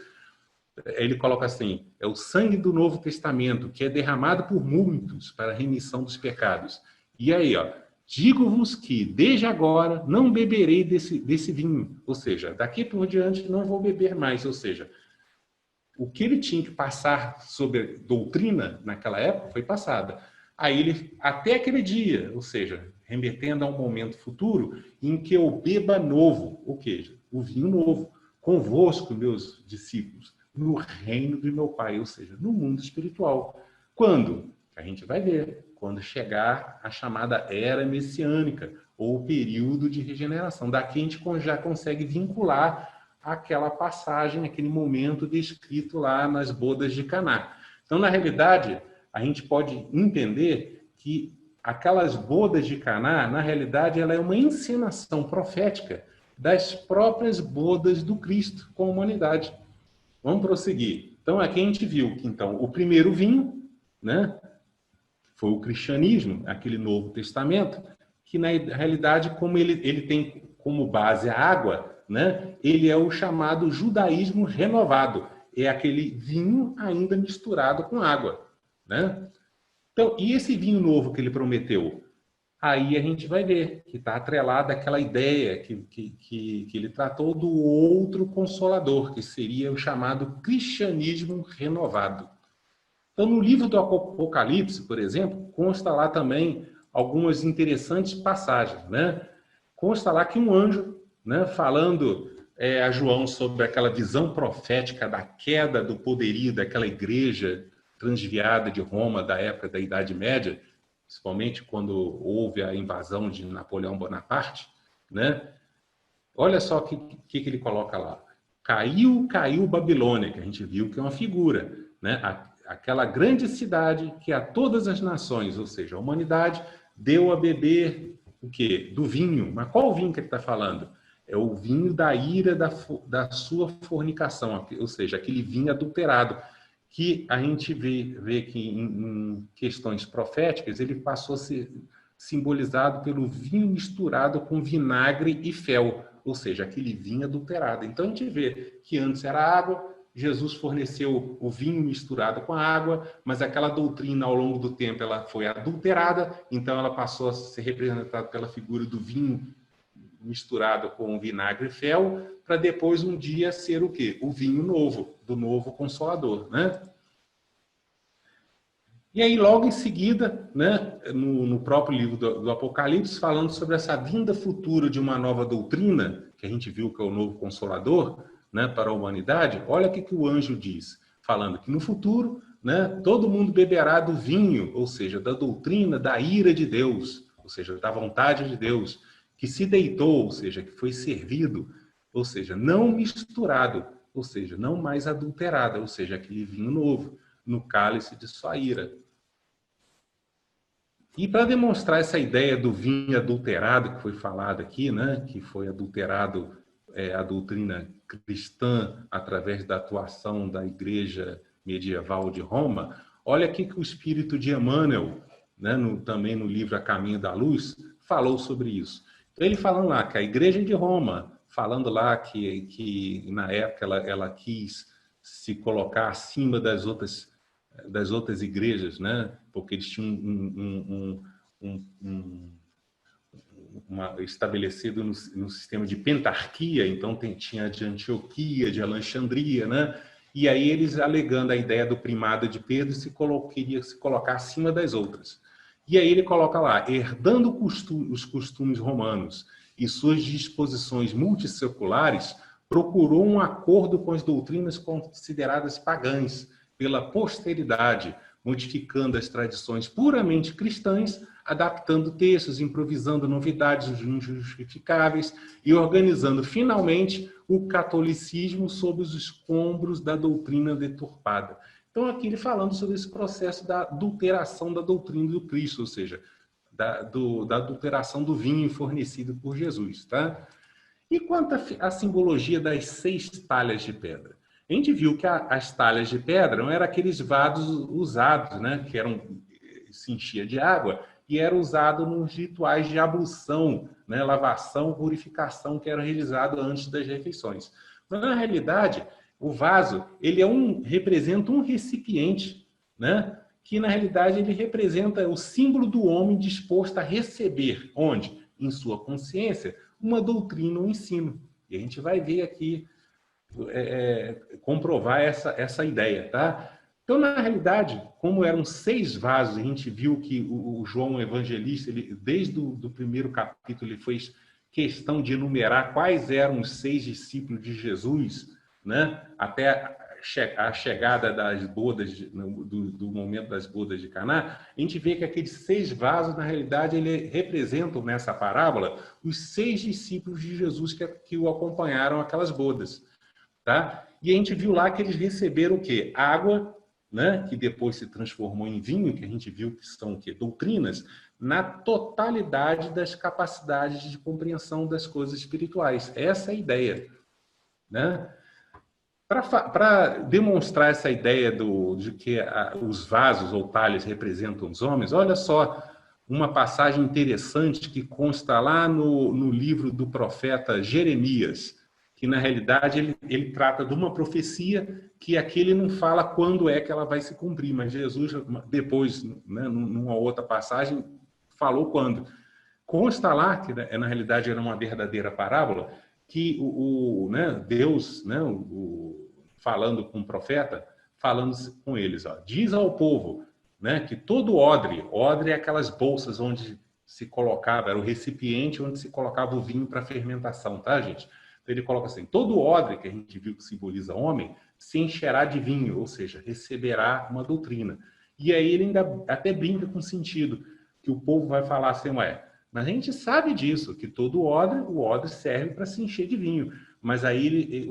Ele coloca assim, é o sangue do Novo Testamento, que é derramado por muitos para a remissão dos pecados. E aí, ó, digo-vos que, desde agora, não beberei desse vinho. Ou seja, daqui por diante não vou beber mais. Ou seja, o que ele tinha que passar sobre doutrina naquela época foi passada. Aí ele, até aquele dia, ou seja, remetendo a um momento futuro em que eu beba novo, ou seja, o vinho novo, convosco, meus discípulos, no reino do meu Pai, ou seja, no mundo espiritual. Quando? A gente vai ver. Quando chegar a chamada era messiânica, ou o período de regeneração. Daqui a gente já consegue vincular aquela passagem, aquele momento descrito lá nas bodas de Caná. Então, na realidade, a gente pode entender que aquelas bodas de Caná, na realidade, ela é uma encenação profética das próprias bodas do Cristo com a humanidade. Vamos prosseguir. Então, aqui a gente viu que, então, o primeiro vinho, né, foi o cristianismo, aquele Novo Testamento, que, na realidade, como ele tem como base a água, né, ele é o chamado judaísmo renovado. É aquele vinho ainda misturado com água, né? Então, e esse vinho novo que ele prometeu? Aí a gente vai ver que está atrelada àquela ideia que ele tratou do outro consolador, que seria o chamado cristianismo renovado. Então, no livro do Apocalipse, por exemplo, consta lá também algumas interessantes passagens, né? Consta lá que um anjo, né, falando a João sobre aquela visão profética da queda do poderio daquela igreja transviada de Roma da época da Idade Média, principalmente quando houve a invasão de Napoleão Bonaparte, né? Olha só o que ele coloca lá. Caiu Babilônia, que a gente viu que é uma figura, né? Aquela grande cidade que a todas as nações, ou seja, a humanidade, deu a beber o quê? Do vinho. Mas qual vinho que ele está falando? É o vinho da ira da sua fornicação, ou seja, aquele vinho adulterado, que a gente vê que em questões proféticas ele passou a ser simbolizado pelo vinho misturado com vinagre e fel, ou seja, aquele vinho adulterado. Então a gente vê que antes era água, Jesus forneceu o vinho misturado com a água, mas aquela doutrina ao longo do tempo ela foi adulterada, então ela passou a ser representada pela figura do vinho misturado com vinagre e fel, para depois um dia ser o quê? O vinho novo, do novo Consolador, né? E aí logo em seguida, né, no próprio livro do Apocalipse, falando sobre essa vinda futura de uma nova doutrina, que a gente viu que é o novo Consolador, né, para a humanidade, olha o que o anjo diz, falando que no futuro, né, todo mundo beberá do vinho, ou seja, da doutrina, da ira de Deus, ou seja, da vontade de Deus, que se deitou, ou seja, que foi servido, ou seja, não misturado, ou seja, não mais adulterado, ou seja, aquele vinho novo, no cálice de sua ira. E para demonstrar essa ideia do vinho adulterado que foi falado aqui, né, que foi adulterado a doutrina cristã através da atuação da Igreja medieval de Roma, olha aqui que o espírito de Emmanuel, né, também no livro A Caminho da Luz, falou sobre isso. Então, ele falando lá que a Igreja de Roma, falando lá que na época ela quis se colocar acima das outras igrejas, né? Porque eles tinham estabelecido no sistema de pentarquia, então tinha de Antioquia, de Alexandria, né? E aí eles alegando a ideia do primado de Pedro queria se colocar acima das outras. E aí ele coloca lá, herdando os costumes romanos e suas disposições multisseculares, procurou um acordo com as doutrinas consideradas pagãs pela posteridade, modificando as tradições puramente cristãs, adaptando textos, improvisando novidades injustificáveis e organizando finalmente o catolicismo sob os escombros da doutrina deturpada. Então, aqui ele falando sobre esse processo da adulteração da doutrina do Cristo, ou seja, da adulteração do vinho fornecido por Jesus. Tá? E quanto à simbologia das 6 talhas de pedra? A gente viu que as talhas de pedra não eram aqueles vasos usados, né, que se enchia de água, e era usado nos rituais de ablução, né, lavação, purificação, que eram realizados antes das refeições. Mas, na realidade, o vaso ele representa um recipiente, né, que, na realidade, ele representa o símbolo do homem disposto a receber, onde? Em sua consciência, uma doutrina ou um ensino. E a gente vai ver aqui, comprovar essa ideia, tá? Então, na realidade, como eram 6 vasos, a gente viu que o João Evangelista, desde o primeiro capítulo, ele fez questão de enumerar quais eram os 6 discípulos de Jesus, né? Até a chegada das bodas, do momento das bodas de Caná, a gente vê que aqueles 6 vasos, na realidade, eles representam nessa parábola os 6 discípulos de Jesus que o acompanharam aquelas bodas. Tá? E a gente viu lá que eles receberam o quê? Água, né? Que depois se transformou em vinho, que a gente viu que são o quê? Doutrinas, na totalidade das capacidades de compreensão das coisas espirituais. Essa é a ideia. Né? Para demonstrar essa ideia de que os vasos ou talhas representam os homens, olha só uma passagem interessante que consta lá no livro do profeta Jeremias, que na realidade ele trata de uma profecia que aqui ele não fala quando é que ela vai se cumprir, mas Jesus depois, né, numa outra passagem, falou quando. Consta lá, que na realidade era uma verdadeira parábola, que né, Deus, né, falando com o profeta, falando com eles, ó, diz ao povo, né, que todo odre é aquelas bolsas onde se colocava, era o recipiente onde se colocava o vinho para fermentação, tá, gente? Então ele coloca assim, todo odre, que a gente viu que simboliza homem, se encherá de vinho, ou seja, receberá uma doutrina. E aí ele ainda até brinca com o sentido, que o povo vai falar assim, mas a gente sabe disso, que todo o odre serve para se encher de vinho. Mas aí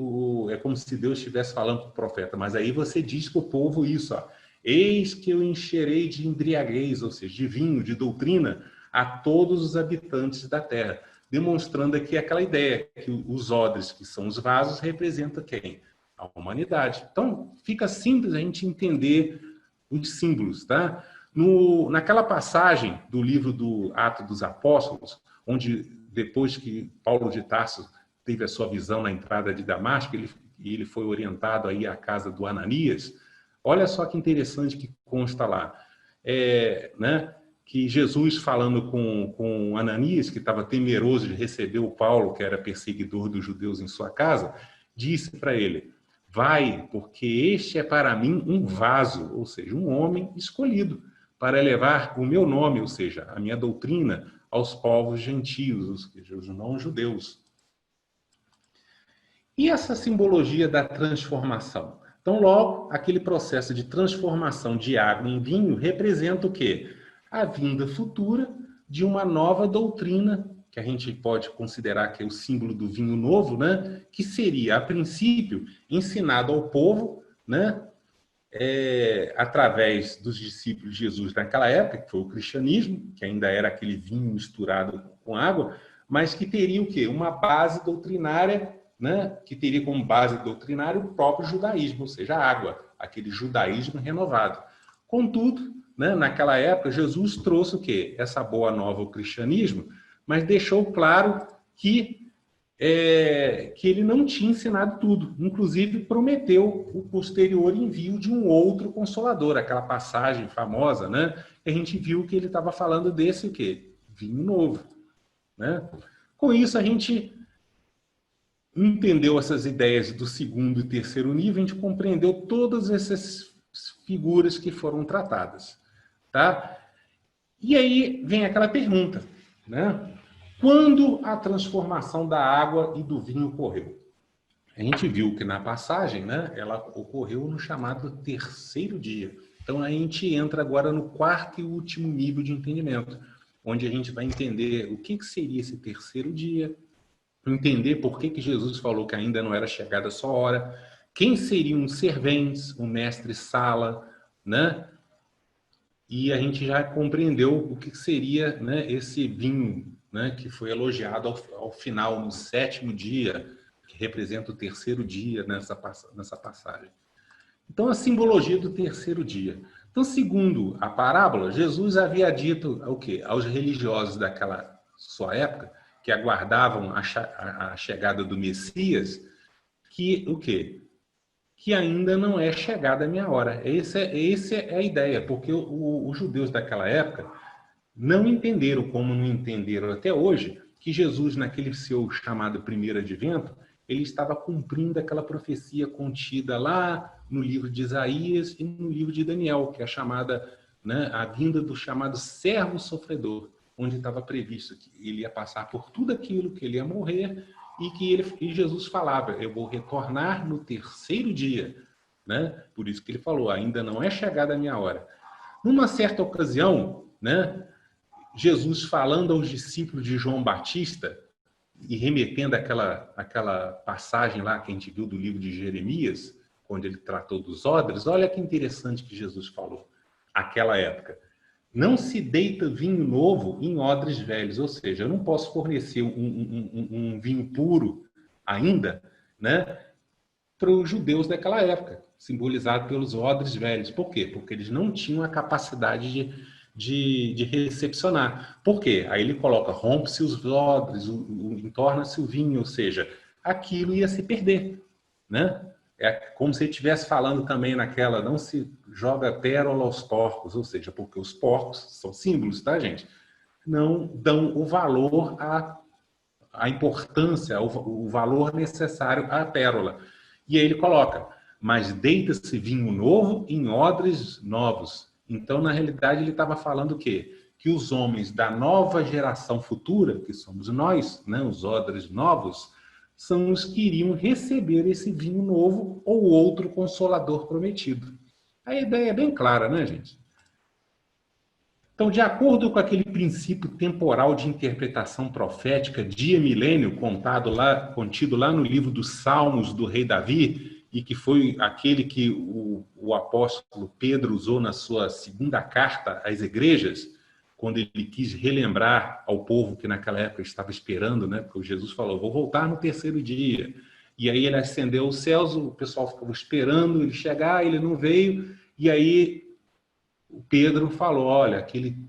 é como se Deus estivesse falando para o profeta, mas aí você diz para o povo isso, ó, eis que eu encherei de embriaguez, ou seja, de vinho, de doutrina, a todos os habitantes da terra. Demonstrando aqui aquela ideia que os odres, que são os vasos, representam quem? A humanidade. Então, fica simples a gente entender os símbolos, tá? Naquela passagem do livro do Atos dos Apóstolos, onde depois que Paulo de Tarso teve a sua visão na entrada de Damasco, ele foi orientado aí à casa do Ananias, olha só que interessante que consta lá. Né? Que Jesus, falando com Ananias, que estava temeroso de receber o Paulo, que era perseguidor dos judeus, em sua casa, disse para ele, vai, porque este é para mim um vaso, ou seja, um homem escolhido, para levar o meu nome, ou seja, a minha doutrina, aos povos gentios, ou seja, os não-judeus. E essa simbologia da transformação? Então, logo, aquele processo de transformação de água em vinho representa o quê? A vinda futura de uma nova doutrina, que a gente pode considerar que é o símbolo do vinho novo, né? Que seria, a princípio, ensinado ao povo, né? Através dos discípulos de Jesus naquela época, que foi o cristianismo, que ainda era aquele vinho misturado com água, mas que teria o quê? Uma base doutrinária, né? Que teria como base doutrinária o próprio judaísmo, ou seja, a água, aquele judaísmo renovado. Contudo, né, naquela época, Jesus trouxe o quê? Essa boa nova ao cristianismo, mas deixou claro que ele não tinha ensinado tudo. Inclusive, prometeu o posterior envio de um outro consolador, aquela passagem famosa, né? A gente viu que ele estava falando desse o quê? Vinho novo, né? Com isso, a gente entendeu essas ideias do segundo e terceiro nível, a gente compreendeu todas essas figuras que foram tratadas, tá? E aí vem aquela pergunta, né? Quando a transformação da água e do vinho ocorreu? A gente viu que na passagem, né, ela ocorreu no chamado terceiro dia. Então a gente entra agora no quarto e último nível de entendimento, onde a gente vai entender o que seria esse terceiro dia, entender por que Jesus falou que ainda não era chegada a sua hora, quem seriam os serventes, o mestre-sala, né? E a gente já compreendeu o que seria, né, esse vinho, né, que foi elogiado ao final, no sétimo dia, que representa o terceiro dia nessa passagem. Então, a simbologia do terceiro dia. Então, segundo a parábola, Jesus havia dito o quê? Aos religiosos daquela sua época, que aguardavam a chegada do Messias, que o quê? Que ainda não é chegada a minha hora. Essa é a ideia, porque os judeus daquela época não entenderam, como não entenderam até hoje, que Jesus, naquele seu chamado primeiro advento, ele estava cumprindo aquela profecia contida lá no livro de Isaías e no livro de Daniel, que é a chamada, né, a vinda do chamado servo sofredor, onde estava previsto que ele ia passar por tudo aquilo, que ele ia morrer, e Jesus falava, eu vou retornar no terceiro dia, né? Por isso que ele falou, ainda não é chegada a minha hora. Numa certa ocasião, né, Jesus falando aos discípulos de João Batista e remetendo àquela passagem lá que a gente viu do livro de Jeremias, quando ele tratou dos odres, olha que interessante que Jesus falou, aquela época. Não se deita vinho novo em odres velhos, ou seja, eu não posso fornecer um vinho puro ainda, né, para os judeus daquela época, simbolizado pelos odres velhos. Por quê? Porque eles não tinham a capacidade de recepcionar. Por quê? Aí ele coloca, rompe-se os odres, entorna-se o vinho, ou seja, aquilo ia se perder, né? É como se ele estivesse falando também naquela, não se joga pérola aos porcos, ou seja, porque os porcos são símbolos, tá, gente? Não dão o valor, a importância, o valor necessário à pérola. E aí ele coloca, mas deita-se vinho novo em odres novos. Então, na realidade, ele estava falando o quê? Que os homens da nova geração futura, que somos nós, né, os odres novos, são os que iriam receber esse vinho novo ou outro consolador prometido. A ideia é bem clara, né, gente? Então, de acordo com aquele princípio temporal de interpretação profética, dia-milênio, contido lá no livro dos Salmos do rei Davi, e que foi aquele que o apóstolo Pedro usou na sua segunda carta às igrejas, quando ele quis relembrar ao povo que naquela época estava esperando, né? Porque Jesus falou, vou voltar no terceiro dia. E aí ele ascendeu os céus, o pessoal ficava esperando ele chegar, ele não veio, e aí o Pedro falou, olha,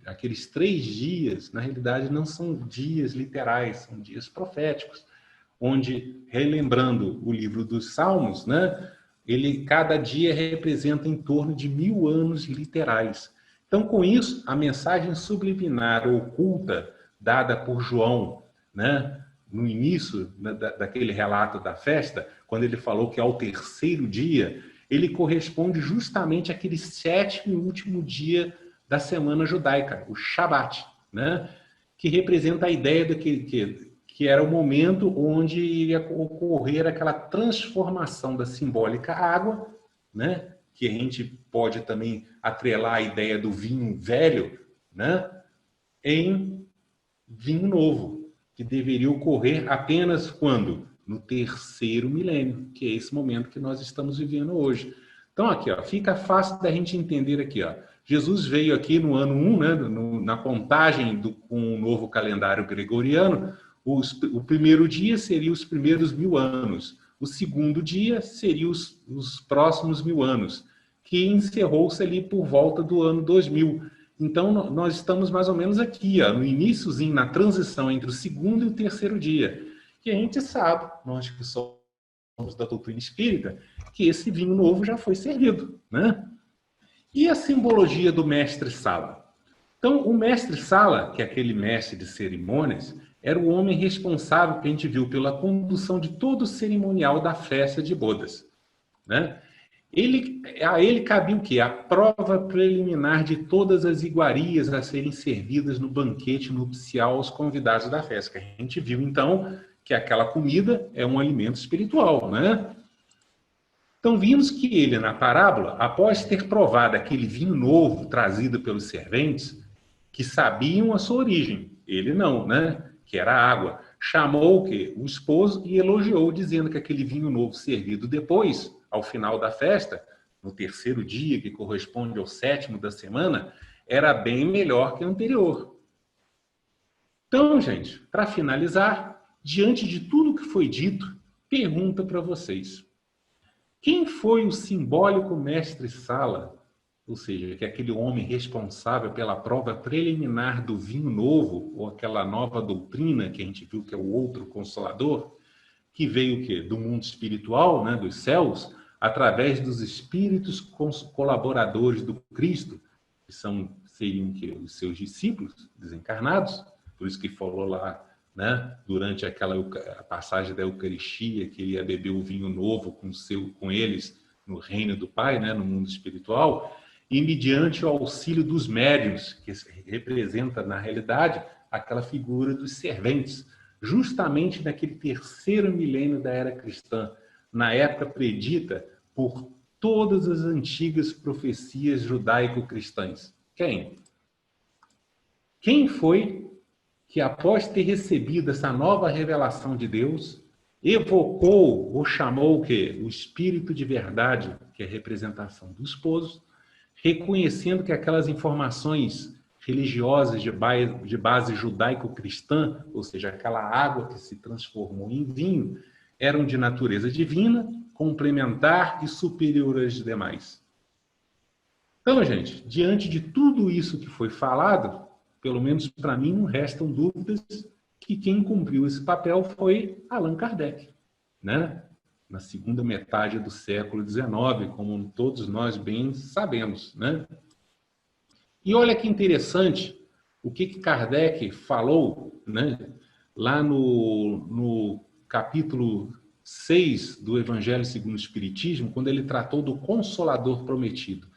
aqueles 3 dias, na realidade, não são dias literais, são dias proféticos, onde, relembrando o livro dos Salmos, né, cada dia representa em torno de 1000 anos literais. Então, com isso, a mensagem subliminar oculta dada por João, né, no início daquele relato da festa, quando ele falou que ao terceiro dia, ele corresponde justamente àquele 7º e último dia da semana judaica, o Shabat, né, que representa a ideia de que que era o momento onde ia ocorrer aquela transformação da simbólica água, né? Que a gente pode também atrelar a ideia do vinho velho, né? Em vinho novo, que deveria ocorrer apenas quando? No terceiro milênio, que é esse momento que nós estamos vivendo hoje. Então, aqui, ó, fica fácil da gente entender aqui, ó. Jesus veio aqui no ano 1, né, na contagem com o novo calendário gregoriano. O primeiro dia seria os primeiros 1000 anos. O segundo dia seria os próximos 1000 anos, que encerrou-se ali por volta do ano 2000. Então, nós estamos mais ou menos aqui, ó, no iniciozinho, na transição entre o segundo e o terceiro dia. E a gente sabe, nós que somos da doutrina espírita, que esse vinho novo já foi servido, né? E a simbologia do mestre-sala? Então, o mestre-sala, que é aquele mestre de cerimônias, era o homem responsável, que a gente viu, pela condução de todo o cerimonial da festa de bodas, né? A ele cabia o quê? A prova preliminar de todas as iguarias a serem servidas no banquete nupcial aos convidados da festa. Que a gente viu, então, que aquela comida é um alimento espiritual, né? Então, vimos que ele, na parábola, após ter provado aquele vinho novo trazido pelos serventes, que sabiam a sua origem, ele não, né? Que era água, chamou o quê? O esposo e elogiou, dizendo que aquele vinho novo servido depois, ao final da festa, no terceiro dia, que corresponde ao 7º da semana, era bem melhor que o anterior. Então, gente, para finalizar, diante de tudo que foi dito, pergunta para vocês. Quem foi o simbólico mestre-sala, ou seja, que é aquele homem responsável pela prova preliminar do vinho novo, ou aquela nova doutrina que a gente viu que é o outro consolador, que veio o quê? Do mundo espiritual, né, dos céus, através dos espíritos colaboradores do Cristo, que seriam o quê? Os seus discípulos desencarnados, por isso que falou lá, né, durante a passagem da Eucaristia, que ele ia beber o vinho novo com eles no reino do Pai, né, no mundo espiritual, e mediante o auxílio dos médiuns, que representa, na realidade, aquela figura dos serventes, justamente naquele terceiro milênio da era cristã, na época predita por todas as antigas profecias judaico-cristãs. Quem? Quem foi que, após ter recebido essa nova revelação de Deus, evocou ou chamou o quê? O Espírito de verdade, que é a representação do esposo, reconhecendo que aquelas informações religiosas de base judaico-cristã, ou seja, aquela água que se transformou em vinho, eram de natureza divina, complementar e superior às demais. Então, gente, diante de tudo isso que foi falado, pelo menos para mim não restam dúvidas que quem cumpriu esse papel foi Allan Kardec, né? Na segunda metade do século XIX, como todos nós bem sabemos, né? E olha que interessante o que Kardec falou, né? Lá no capítulo 6 do Evangelho segundo o Espiritismo, quando ele tratou do Consolador Prometido,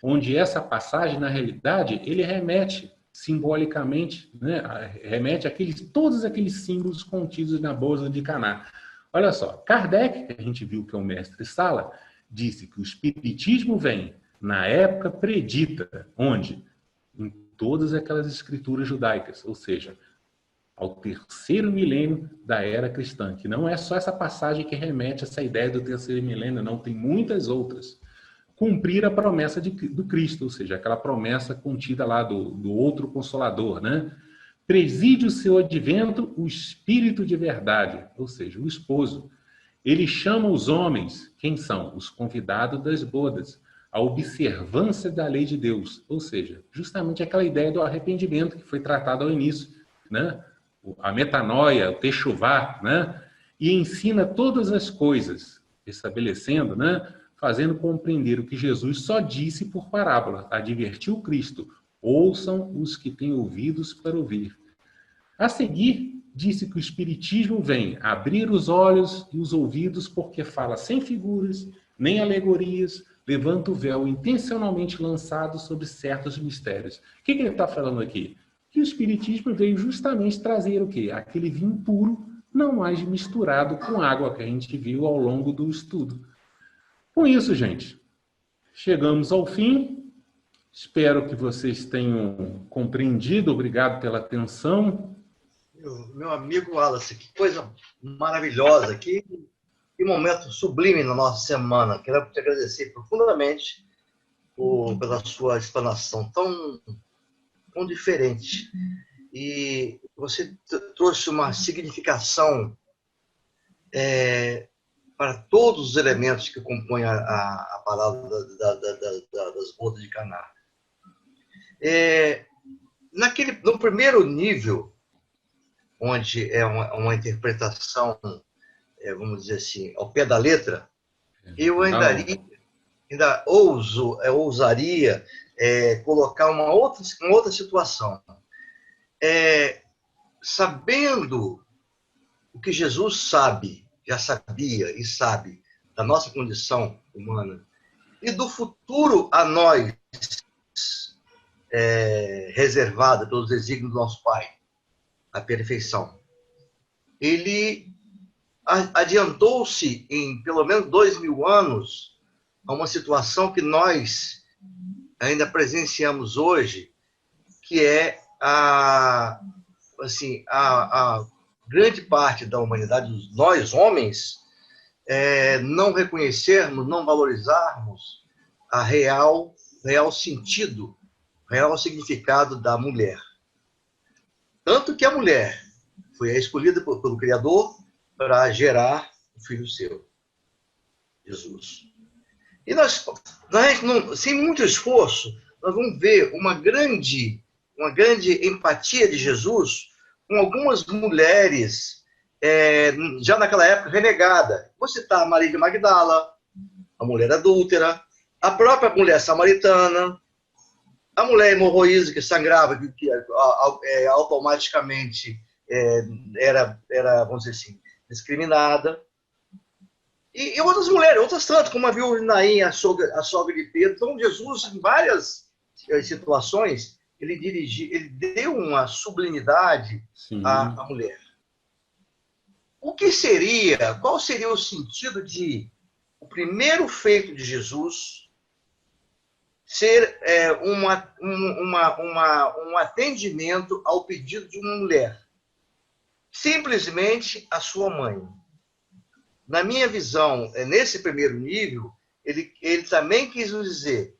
onde essa passagem, na realidade, ele remete simbolicamente, né? Remete todos aqueles símbolos contidos na boda de Caná. Olha só, Kardec, que a gente viu que é o mestre-sala, disse que o Espiritismo vem na época predita, onde? Em todas aquelas escrituras judaicas, ou seja, ao terceiro milênio da era cristã, que não é só essa passagem que remete a essa ideia do terceiro milênio, não, tem muitas outras. Cumprir a promessa do Cristo, ou seja, aquela promessa contida lá do outro Consolador, né? Preside o seu advento o Espírito de verdade, ou seja, o esposo. Ele chama os homens, quem são? Os convidados das bodas, a observância da lei de Deus, ou seja, justamente aquela ideia do arrependimento que foi tratado ao início, né? A metanoia, o techuvá, né? E ensina todas as coisas, estabelecendo, né? Fazendo compreender o que Jesus só disse por parábola, advertiu Cristo: ouçam os que têm ouvidos para ouvir. A seguir, disse que o Espiritismo vem abrir os olhos e os ouvidos, porque fala sem figuras, nem alegorias, levanta o véu intencionalmente lançado sobre certos mistérios. O que ele está falando aqui? que o Espiritismo veio justamente trazer o quê? Aquele vinho puro, não mais misturado com água, que a gente viu ao longo do estudo. Com isso, gente, chegamos ao fim. Espero que vocês tenham compreendido. Obrigado pela atenção. Meu amigo Wallace, que coisa maravilhosa, que momento sublime na nossa semana. Quero te agradecer profundamente pela sua explanação tão diferente. E você trouxe uma significação para todos os elementos que compõem a palavra das bodas de Caná. No primeiro nível, onde é uma interpretação, vamos dizer assim, ao pé da letra, eu ainda ousaria colocar uma outra situação. Sabendo o que Jesus já sabia e sabe da nossa condição humana e do futuro a nós reservado pelos desígnios do nosso Pai, a perfeição. Ele adiantou-se em pelo menos 2000 anos a uma situação que nós ainda presenciamos hoje, que é a grande parte da humanidade, nós homens, não reconhecermos, não valorizarmos a real sentido, real significado da mulher. Tanto que a mulher foi escolhida pelo Criador para gerar o filho seu, Jesus. E nós sem muito esforço, nós vamos ver uma grande empatia de Jesus com algumas mulheres, já naquela época, renegada. Vou citar a Maria de Magdala, a mulher adúltera, a própria mulher samaritana, a mulher hemorroísa que sangrava, que automaticamente era, vamos dizer assim, discriminada. E outras mulheres, outras tantas, como a viúva de Naim, a sogra de Pedro. Então, Jesus, em várias situações, ele deu uma sublimidade à mulher. Qual seria o sentido de o primeiro feito de Jesus ser um atendimento ao pedido de uma mulher? Simplesmente a sua mãe. Na minha visão, nesse primeiro nível, ele também quis nos dizer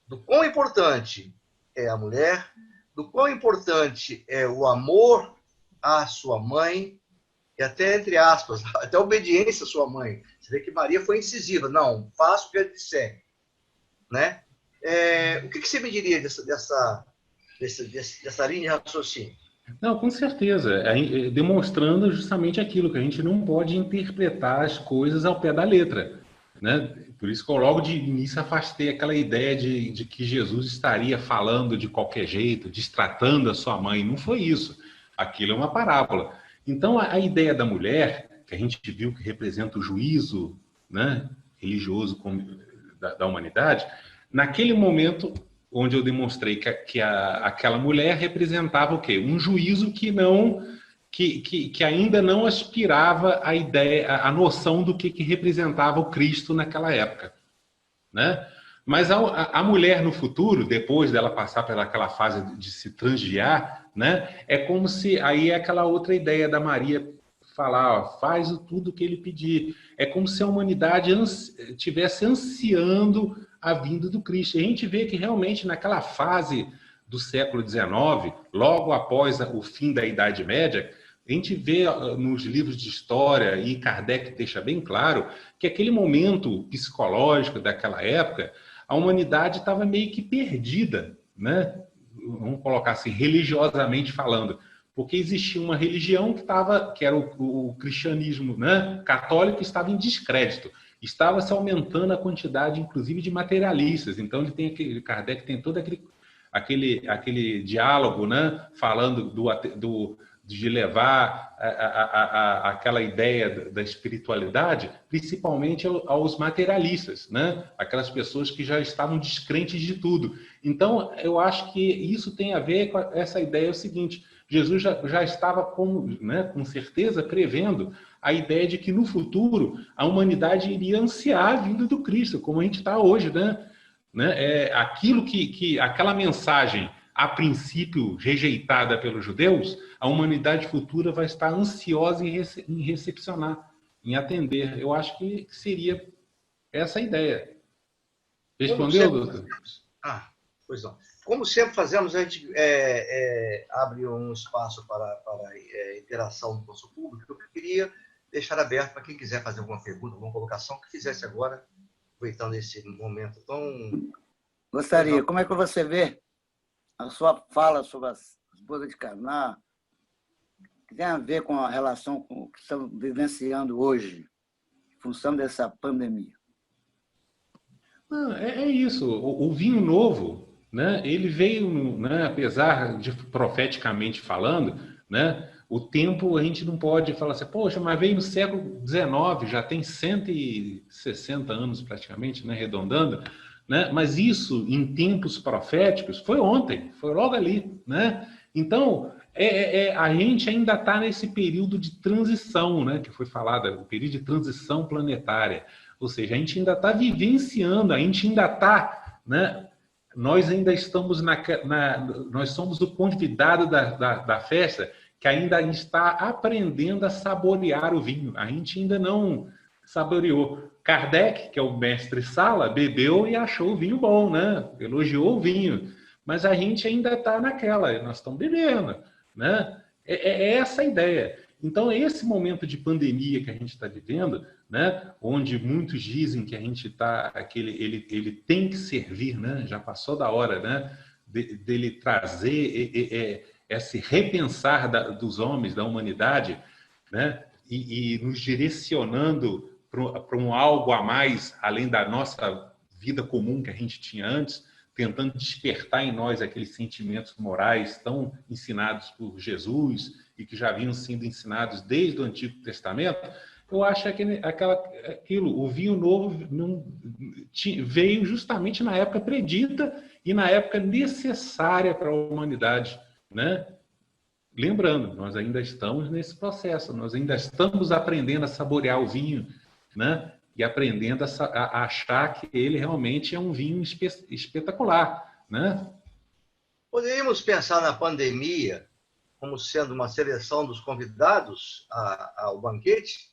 do quão importante é a mulher, do quão importante é o amor à sua mãe, e até, entre aspas, até a obediência à sua mãe. Você vê que Maria foi incisiva. Não, faça o que ela disser. Né? O que você me diria dessa linha de raciocínio? Não, com certeza. Demonstrando justamente aquilo, que a gente não pode interpretar as coisas ao pé da letra. Né? Por isso que eu logo de início afastei aquela ideia de que Jesus estaria falando de qualquer jeito, destratando a sua mãe. Não foi isso. Aquilo é uma parábola. Então, a ideia da mulher, que a gente viu que representa o juízo, né, religioso da humanidade, naquele momento onde eu demonstrei que aquela mulher representava o quê? Um juízo que ainda não aspirava a ideia, a noção do que representava o Cristo naquela época, né? Mas a mulher no futuro, depois dela passar pelaquela fase de se transviar, né? É como se aí é aquela outra ideia da Maria falar, ó, faz tudo o que ele pedir. É como se a humanidade estivesse ansiando a vinda do Cristo. E a gente vê que realmente naquela fase do século XIX, logo após o fim da Idade Média, a gente vê nos livros de história, e Kardec deixa bem claro, que aquele momento psicológico daquela época, a humanidade estava meio que perdida, né? Vamos colocar assim, religiosamente falando, porque existia uma religião que era o cristianismo, né, católico, estava em descrédito. Estava se aumentando a quantidade, inclusive, de materialistas. Então, Kardec tem todo aquele diálogo, né, falando de levar aquela ideia da espiritualidade, principalmente aos materialistas, né? Aquelas pessoas que já estavam descrentes de tudo. Então, eu acho que isso tem a ver com essa ideia, é o seguinte: Jesus já estava, com certeza, prevendo a ideia de que no futuro a humanidade iria ansiar a vinda do Cristo, como a gente está hoje, né? Aquilo aquela mensagem a princípio rejeitada pelos judeus, a humanidade futura vai estar ansiosa em recepcionar, em atender. Eu acho que seria essa a ideia. Respondeu, doutor? Pois não. Como sempre fazemos, a gente abre um espaço para interação do nosso público. Eu queria deixar aberto para quem quiser fazer alguma pergunta, alguma colocação, que fizesse agora, aproveitando esse momento tão... Gostaria. Como é que você vê a sua fala sobre as bodas de Caná, que tem a ver com a relação com o que estamos vivenciando hoje, em função dessa pandemia? É isso. O vinho novo, né, ele veio, né, apesar de profeticamente falando, né, o tempo a gente não pode falar assim, poxa, mas veio no século XIX, já tem 160 anos praticamente, né, arredondando, né? Mas isso, em tempos proféticos, foi ontem, foi logo ali, né? Então, a gente ainda está nesse período de transição, né? Que foi falado, o período de transição planetária. Ou seja, a gente ainda está vivenciando, a gente ainda está, né? Nós ainda estamos nós somos o convidado da festa que ainda está aprendendo a saborear o vinho. A gente ainda não saboreou. Kardec, que é o mestre Sala, bebeu e achou o vinho bom, né? Elogiou o vinho. Mas a gente ainda está naquela, nós estamos bebendo, né? É essa a ideia. Então, esse momento de pandemia que a gente está vivendo, né? Onde muitos dizem que a gente está, que ele tem que servir, né? Já passou da hora, né? Dele trazer esse repensar dos homens, da humanidade, né? E nos direcionando para um algo a mais, além da nossa vida comum que a gente tinha antes, tentando despertar em nós aqueles sentimentos morais tão ensinados por Jesus e que já vinham sendo ensinados desde o Antigo Testamento. Eu acho que o vinho novo veio justamente na época predita e na época necessária para a humanidade, né? Lembrando, nós ainda estamos nesse processo, nós ainda estamos aprendendo a saborear o vinho, né? E aprendendo a achar que ele realmente é um vinho espetacular, né? Poderíamos pensar na pandemia como sendo uma seleção dos convidados ao banquete?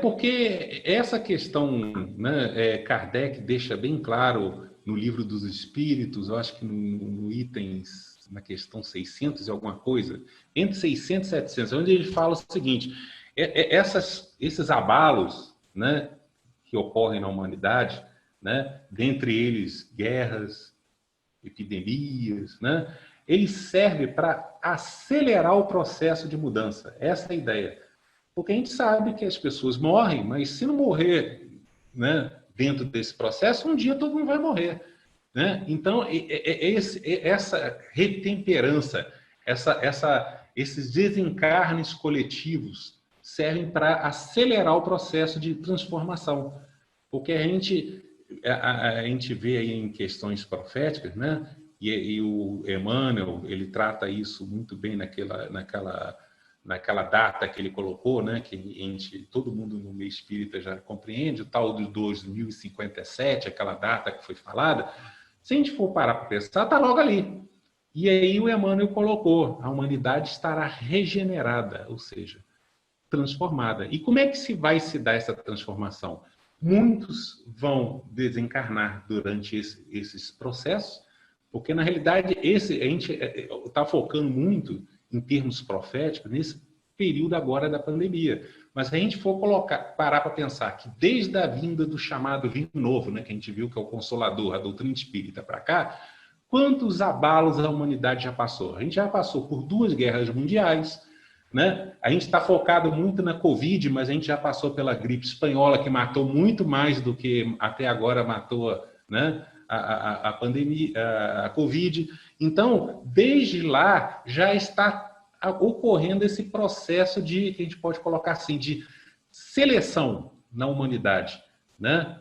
Porque essa questão, né, Kardec deixa bem claro no Livro dos Espíritos, eu acho que no itens, na questão 600 e alguma coisa, entre 600 e 700, onde ele fala o seguinte: esses abalos, né, que ocorrem na humanidade, né, dentre eles guerras, epidemias, né, ele serve para acelerar o processo de mudança. Essa é a ideia. Porque a gente sabe que as pessoas morrem, mas se não morrer, né, dentro desse processo, um dia todo mundo vai morrer, né? Então, essa retemperança, esses desencarnes coletivos servem para acelerar o processo de transformação. Porque a gente vê aí em questões proféticas, né? E o Emmanuel, ele trata isso muito bem naquela data que ele colocou, né? Que todo mundo no meio espírita já compreende, o tal de 2057, aquela data que foi falada. Se a gente for parar para pensar, está logo ali. E aí o Emmanuel colocou: a humanidade estará regenerada, ou seja, transformada. E como é que vai se dar essa transformação? Muitos vão desencarnar durante esses processos, porque, na realidade, a gente está focando muito em termos proféticos nesse período agora da pandemia. Mas se a gente for parar para pensar que desde a vinda do chamado vinho novo, né, que a gente viu que é o Consolador, a doutrina espírita para cá, quantos abalos a humanidade já passou? A gente já passou por 2 guerras mundiais, né? A gente está focado muito na Covid, mas a gente já passou pela gripe espanhola, que matou muito mais do que até agora matou, né, a pandemia, a Covid. Então, desde lá, já está ocorrendo esse processo de, que a gente pode colocar assim, de seleção na humanidade, né?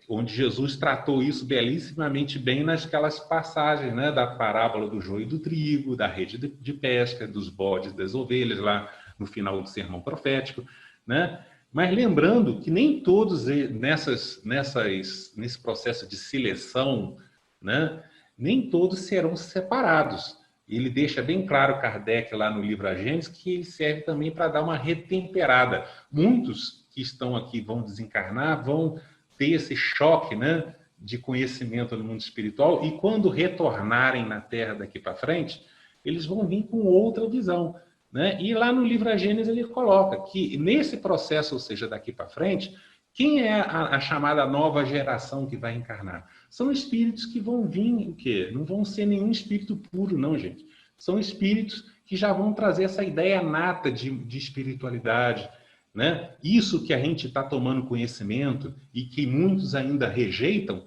Onde Jesus tratou isso belíssimamente bem naquelas passagens, né? Da parábola do joio e do trigo, da rede de pesca, dos bodes e das ovelhas, lá no final do sermão profético, né? Mas lembrando que nem todos nesse processo de seleção, né? Nem todos serão separados. Ele deixa bem claro, Kardec, lá no livro A Gênese, que ele serve também para dar uma retemperada. Muitos que estão aqui vão desencarnar, vão ter esse choque, né, de conhecimento no mundo espiritual, e quando retornarem na Terra daqui para frente, eles vão vir com outra visão, né? E lá no livro A Gênese ele coloca que nesse processo, ou seja, daqui para frente, quem é a chamada nova geração que vai encarnar? São espíritos que vão vir, o quê? Não vão ser nenhum espírito puro, não, gente. São espíritos que já vão trazer essa ideia nata de espiritualidade, né? Isso que a gente está tomando conhecimento e que muitos ainda rejeitam,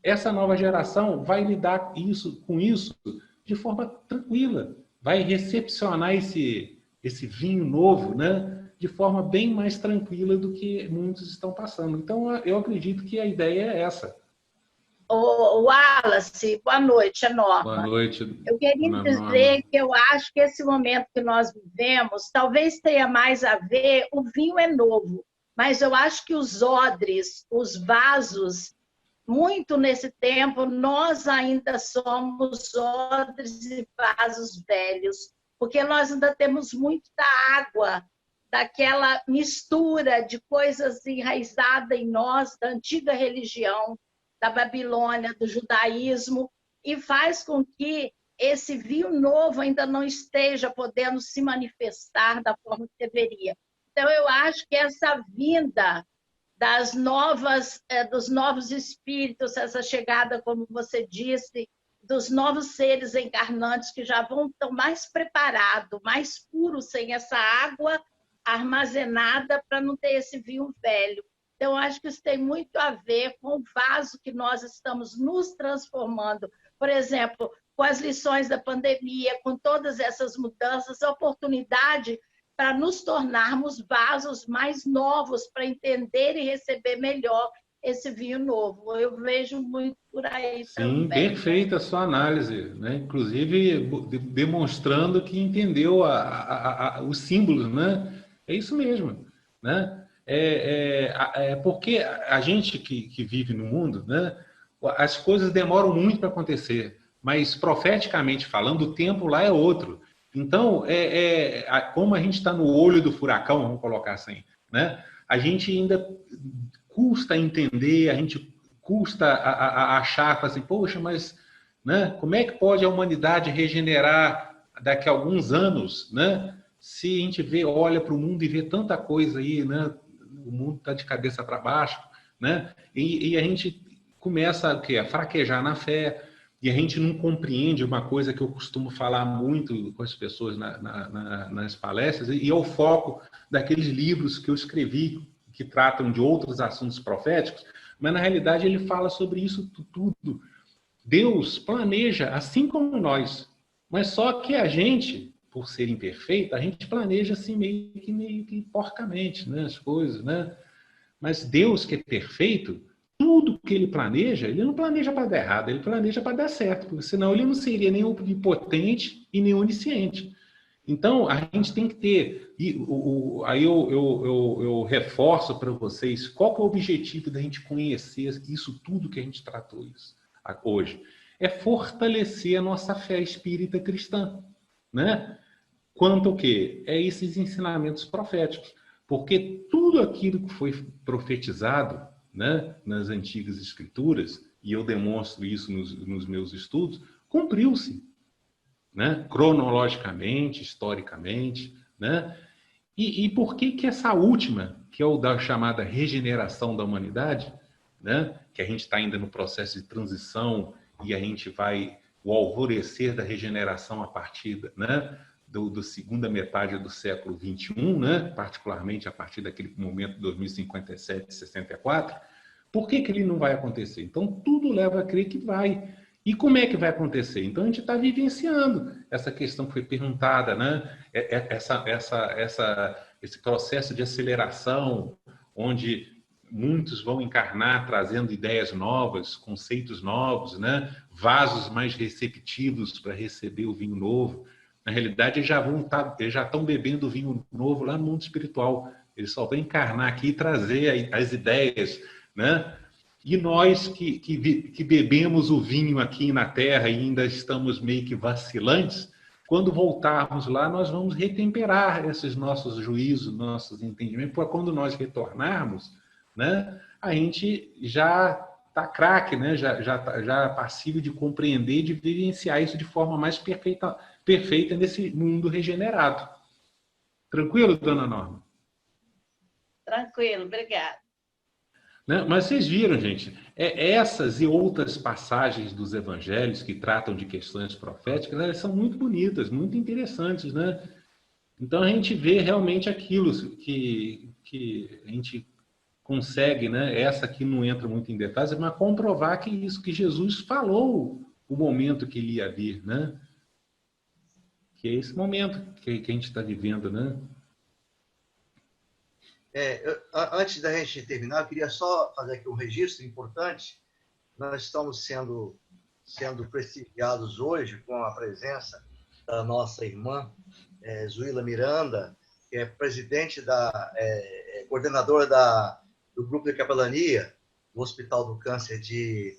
essa nova geração vai lidar com isso de forma tranquila, vai recepcionar esse vinho novo, né? De forma bem mais tranquila do que muitos estão passando. Então, eu acredito que a ideia é essa. Wallace, boa noite, é Norma. Boa noite. Eu queria dizer que eu acho que esse momento que nós vivemos talvez tenha mais a ver, o vinho é novo, mas eu acho que os odres, os vasos, muito nesse tempo, nós ainda somos odres e vasos velhos, porque nós ainda temos muito da água, daquela mistura de coisas enraizadas em nós, da antiga religião, da Babilônia, do judaísmo, e faz com que esse vinho novo ainda não esteja podendo se manifestar da forma que deveria. Então, eu acho que essa vinda dos novos espíritos, essa chegada, como você disse, dos novos seres encarnantes que já vão estar mais preparados, mais puros, sem essa água armazenada para não ter esse vinho velho. Então, acho que isso tem muito a ver com o vaso que nós estamos nos transformando. Por exemplo, com as lições da pandemia, com todas essas mudanças, a oportunidade para nos tornarmos vasos mais novos, para entender e receber melhor esse vinho novo. Eu vejo muito por aí também. Sim, perfeita a sua análise, né? Inclusive demonstrando que entendeu os símbolos, né? É isso mesmo, né? Porque a gente que vive no mundo, né? As coisas demoram muito para acontecer, mas profeticamente falando, o tempo lá é outro. Então, como a gente está no olho do furacão, vamos colocar assim, né? A gente ainda custa entender, a gente custa a achar, assim, poxa, mas, né, como é que pode a humanidade regenerar daqui a alguns anos, né? Se a gente olha para o mundo e vê tanta coisa aí, né? O mundo está de cabeça para baixo, né? E a gente começa a fraquejar na fé, e a gente não compreende uma coisa que eu costumo falar muito com as pessoas nas palestras, e é o foco daqueles livros que eu escrevi, que tratam de outros assuntos proféticos, mas na realidade ele fala sobre isso tudo. Deus planeja assim como nós, mas só que a gente, por ser imperfeito, a gente planeja assim meio que porcamente, né, as coisas, né? Mas Deus, que é perfeito, tudo que ele planeja, ele não planeja para dar errado, ele planeja para dar certo, porque senão ele não seria nem onipotente e nem onisciente. Então, a gente tem que ter, aí eu reforço para vocês, qual que é o objetivo da gente conhecer isso tudo que a gente tratou hoje? É fortalecer a nossa fé espírita cristã, né? Quanto ao quê? É esses ensinamentos proféticos. Porque tudo aquilo que foi profetizado, né, nas antigas escrituras, e eu demonstro isso nos meus estudos, cumpriu-se, né? Cronologicamente, historicamente, né? E por que essa última, que é o da chamada regeneração da humanidade, né, que a gente está ainda no processo de transição e a gente vai o alvorecer da regeneração a partir, né, da segunda metade do século XXI, né, particularmente a partir daquele momento de 2057, 64, por que ele não vai acontecer? Então, tudo leva a crer que vai. E como é que vai acontecer? Então, a gente está vivenciando essa questão que foi perguntada, né? Esse processo de aceleração, onde muitos vão encarnar trazendo ideias novas, conceitos novos, né? Vasos mais receptivos para receber o vinho novo. Na realidade, eles já estão bebendo vinho novo lá no mundo espiritual. Eles só vão encarnar aqui e trazer as ideias, né? E nós que bebemos o vinho aqui na Terra e ainda estamos meio que vacilantes, quando voltarmos lá, nós vamos retemperar esses nossos juízos, nossos entendimentos, porque quando nós retornarmos, né, a gente já está craque, né, já passível de compreender e de vivenciar isso de forma mais perfeita nesse mundo regenerado. Tranquilo, dona Norma? Tranquilo, obrigada. Né? Mas vocês viram, gente, essas e outras passagens dos evangelhos que tratam de questões proféticas, elas são muito bonitas, muito interessantes, né? Então a gente vê realmente aquilo que a gente consegue, né? Essa aqui não entra muito em detalhes, mas comprovar que isso que Jesus falou, o momento que ele ia vir, né? Que é esse momento que a gente está vivendo, né? Antes da gente terminar, eu queria só fazer aqui um registro importante. Nós estamos sendo prestigiados hoje com a presença da nossa irmã Zuila Miranda, que é presidente coordenadora do grupo de capelania do Hospital do Câncer de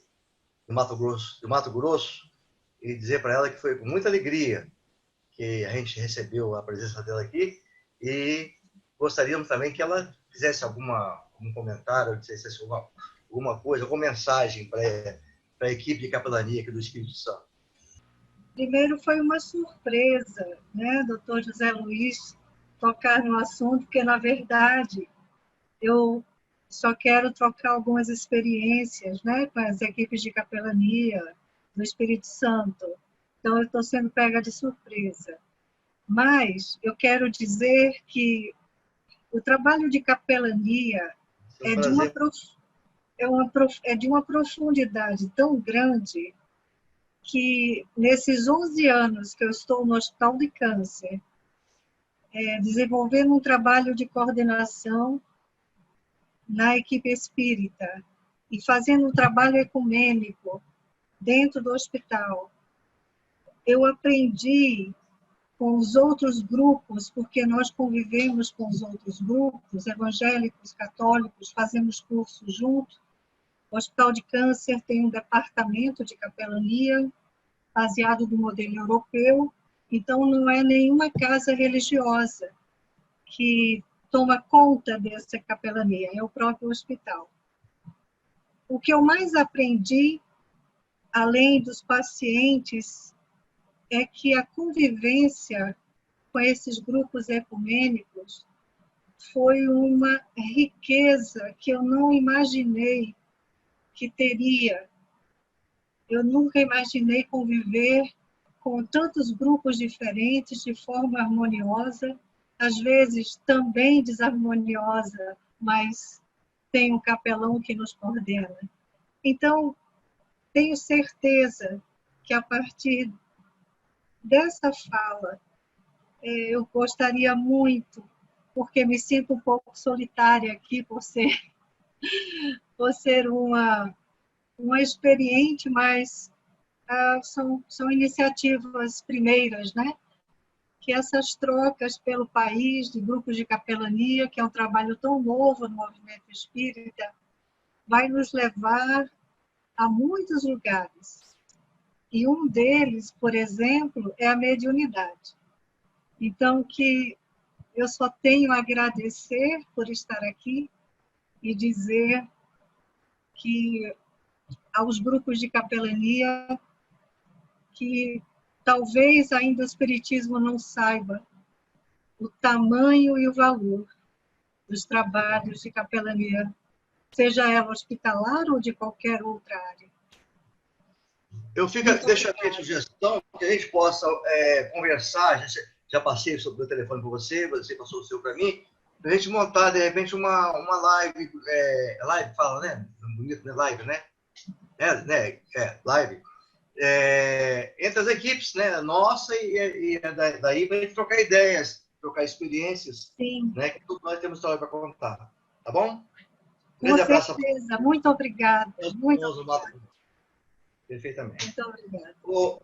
Mato Grosso, e dizer para ela que foi com muita alegria que a gente recebeu a presença dela aqui, e gostaríamos também que ela fizesse algum comentário, dissesse alguma coisa, alguma mensagem para a equipe de capelania aqui do Espírito Santo. Primeiro, foi uma surpresa, né, doutor José Luiz, tocar no assunto, porque, na verdade, eu só quero trocar algumas experiências, né, com as equipes de capelania do Espírito Santo. Então, eu estou sendo pega de surpresa. Mas eu quero dizer que o trabalho de capelania é de uma profundidade tão grande que, nesses 11 anos que eu estou no Hospital de Câncer, desenvolvendo um trabalho de coordenação na equipe espírita e fazendo um trabalho ecumênico dentro do hospital, eu aprendi com os outros grupos, porque nós convivemos com os outros grupos, evangélicos, católicos, fazemos cursos juntos. O Hospital de Câncer tem um departamento de capelania, baseado no modelo europeu, então não é nenhuma casa religiosa que toma conta dessa capelania, é o próprio hospital. O que eu mais aprendi, além dos pacientes, é que a convivência com esses grupos ecumênicos foi uma riqueza que eu não imaginei que teria. Eu nunca imaginei conviver com tantos grupos diferentes de forma harmoniosa, às vezes também desarmoniosa, mas tem um capelão que nos coordena. Então, tenho certeza que a partir dessa fala, eu gostaria muito, porque me sinto um pouco solitária aqui por ser uma experiente, mas são iniciativas primeiras, né? Que essas trocas pelo país de grupos de capelania, que é um trabalho tão novo no movimento espírita, vai nos levar a muitos lugares. E um deles, por exemplo, é a mediunidade. Então, que eu só tenho a agradecer por estar aqui e dizer que aos grupos de capelania que talvez ainda o Espiritismo não saiba o tamanho e o valor dos trabalhos de capelania, seja ela hospitalar ou de qualquer outra área. Deixo aqui a sugestão que a gente possa conversar, já passei sobre o telefone para você passou o seu para mim, para a gente montar, de repente, uma live, live fala, né? Bonito, né? Live, né? Live. entre as equipes, né? Nossa e daí para a gente trocar ideias, trocar experiências. Sim. Né? Que todos nós temos história para contar. Tá bom? Com certeza. Muito obrigada. Perfeitamente. Muito obrigada.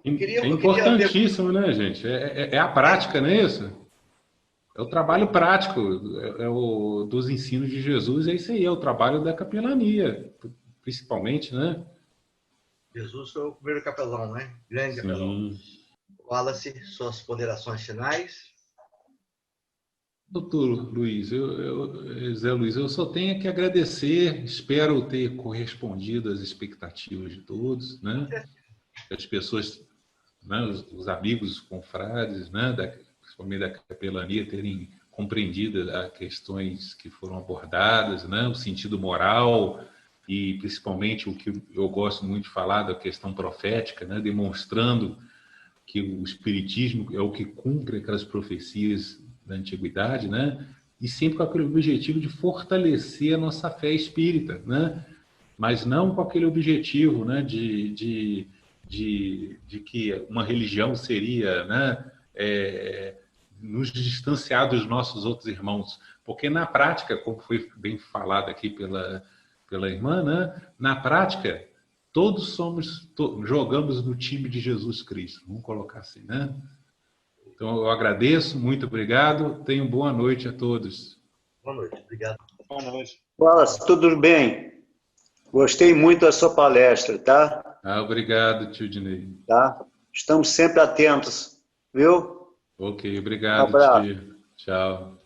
É importantíssimo, né, gente? É a prática, não é isso? É o trabalho prático, o dos ensinos de Jesus, é isso aí, é o trabalho da capelania, principalmente, né? Jesus foi o primeiro capelão, né? Grande capelão. Wallace, suas ponderações finais. Doutor Luiz, Zé Luiz, eu só tenho que agradecer, espero ter correspondido às expectativas de todos, né? As pessoas, né, os amigos, os confrades, né, principalmente da capelania, terem compreendido as questões que foram abordadas, né, o sentido moral e principalmente o que eu gosto muito de falar da questão profética, né, demonstrando que o espiritismo é o que cumpre aquelas profecias da antiguidade, né, e sempre com aquele objetivo de fortalecer a nossa fé espírita, né, mas não com aquele objetivo, né, de que uma religião seria, né, nos distanciar dos nossos outros irmãos. Porque na prática, como foi bem falado aqui pela irmã, né, na prática, todos jogamos no time de Jesus Cristo. Vamos colocar assim, né? Então, eu agradeço, muito obrigado. Tenham boa noite a todos. Boa noite, obrigado. Boa noite. Wallace, tudo bem? Gostei muito da sua palestra, tá? Obrigado, tio Dinei. Tá? Estamos sempre atentos, viu? Ok, obrigado, tio. Tchau.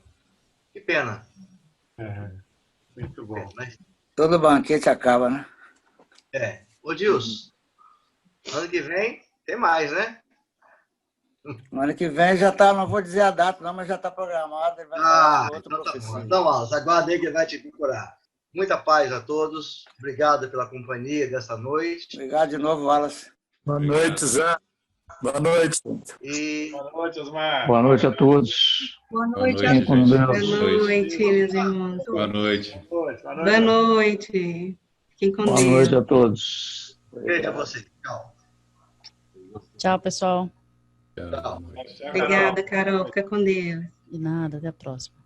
Que pena. Muito bom. Todo banquete acaba, né? Ô, Dilson, ano que vem tem mais, né? No ano que vem já está, não vou dizer a data, não, mas já está programado. Ele vai falar outro então tá bom. professor. Então, Wallace, aguarda aí que ele vai te procurar. Muita paz a todos. Obrigado pela companhia dessa noite. Obrigado de novo, Wallace. Boa noite, Zé. Boa noite. Boa noite, Osmar. Boa noite a todos. Boa noite, gente. Com Deus. Boa noite, meus irmãos. Boa noite. Boa noite. Fiquem com Deus. Boa noite a todos. Beijo a você. Tchau. Tchau, pessoal. Tchau. Obrigada, Carol. Fica com Deus. De nada, até a próxima.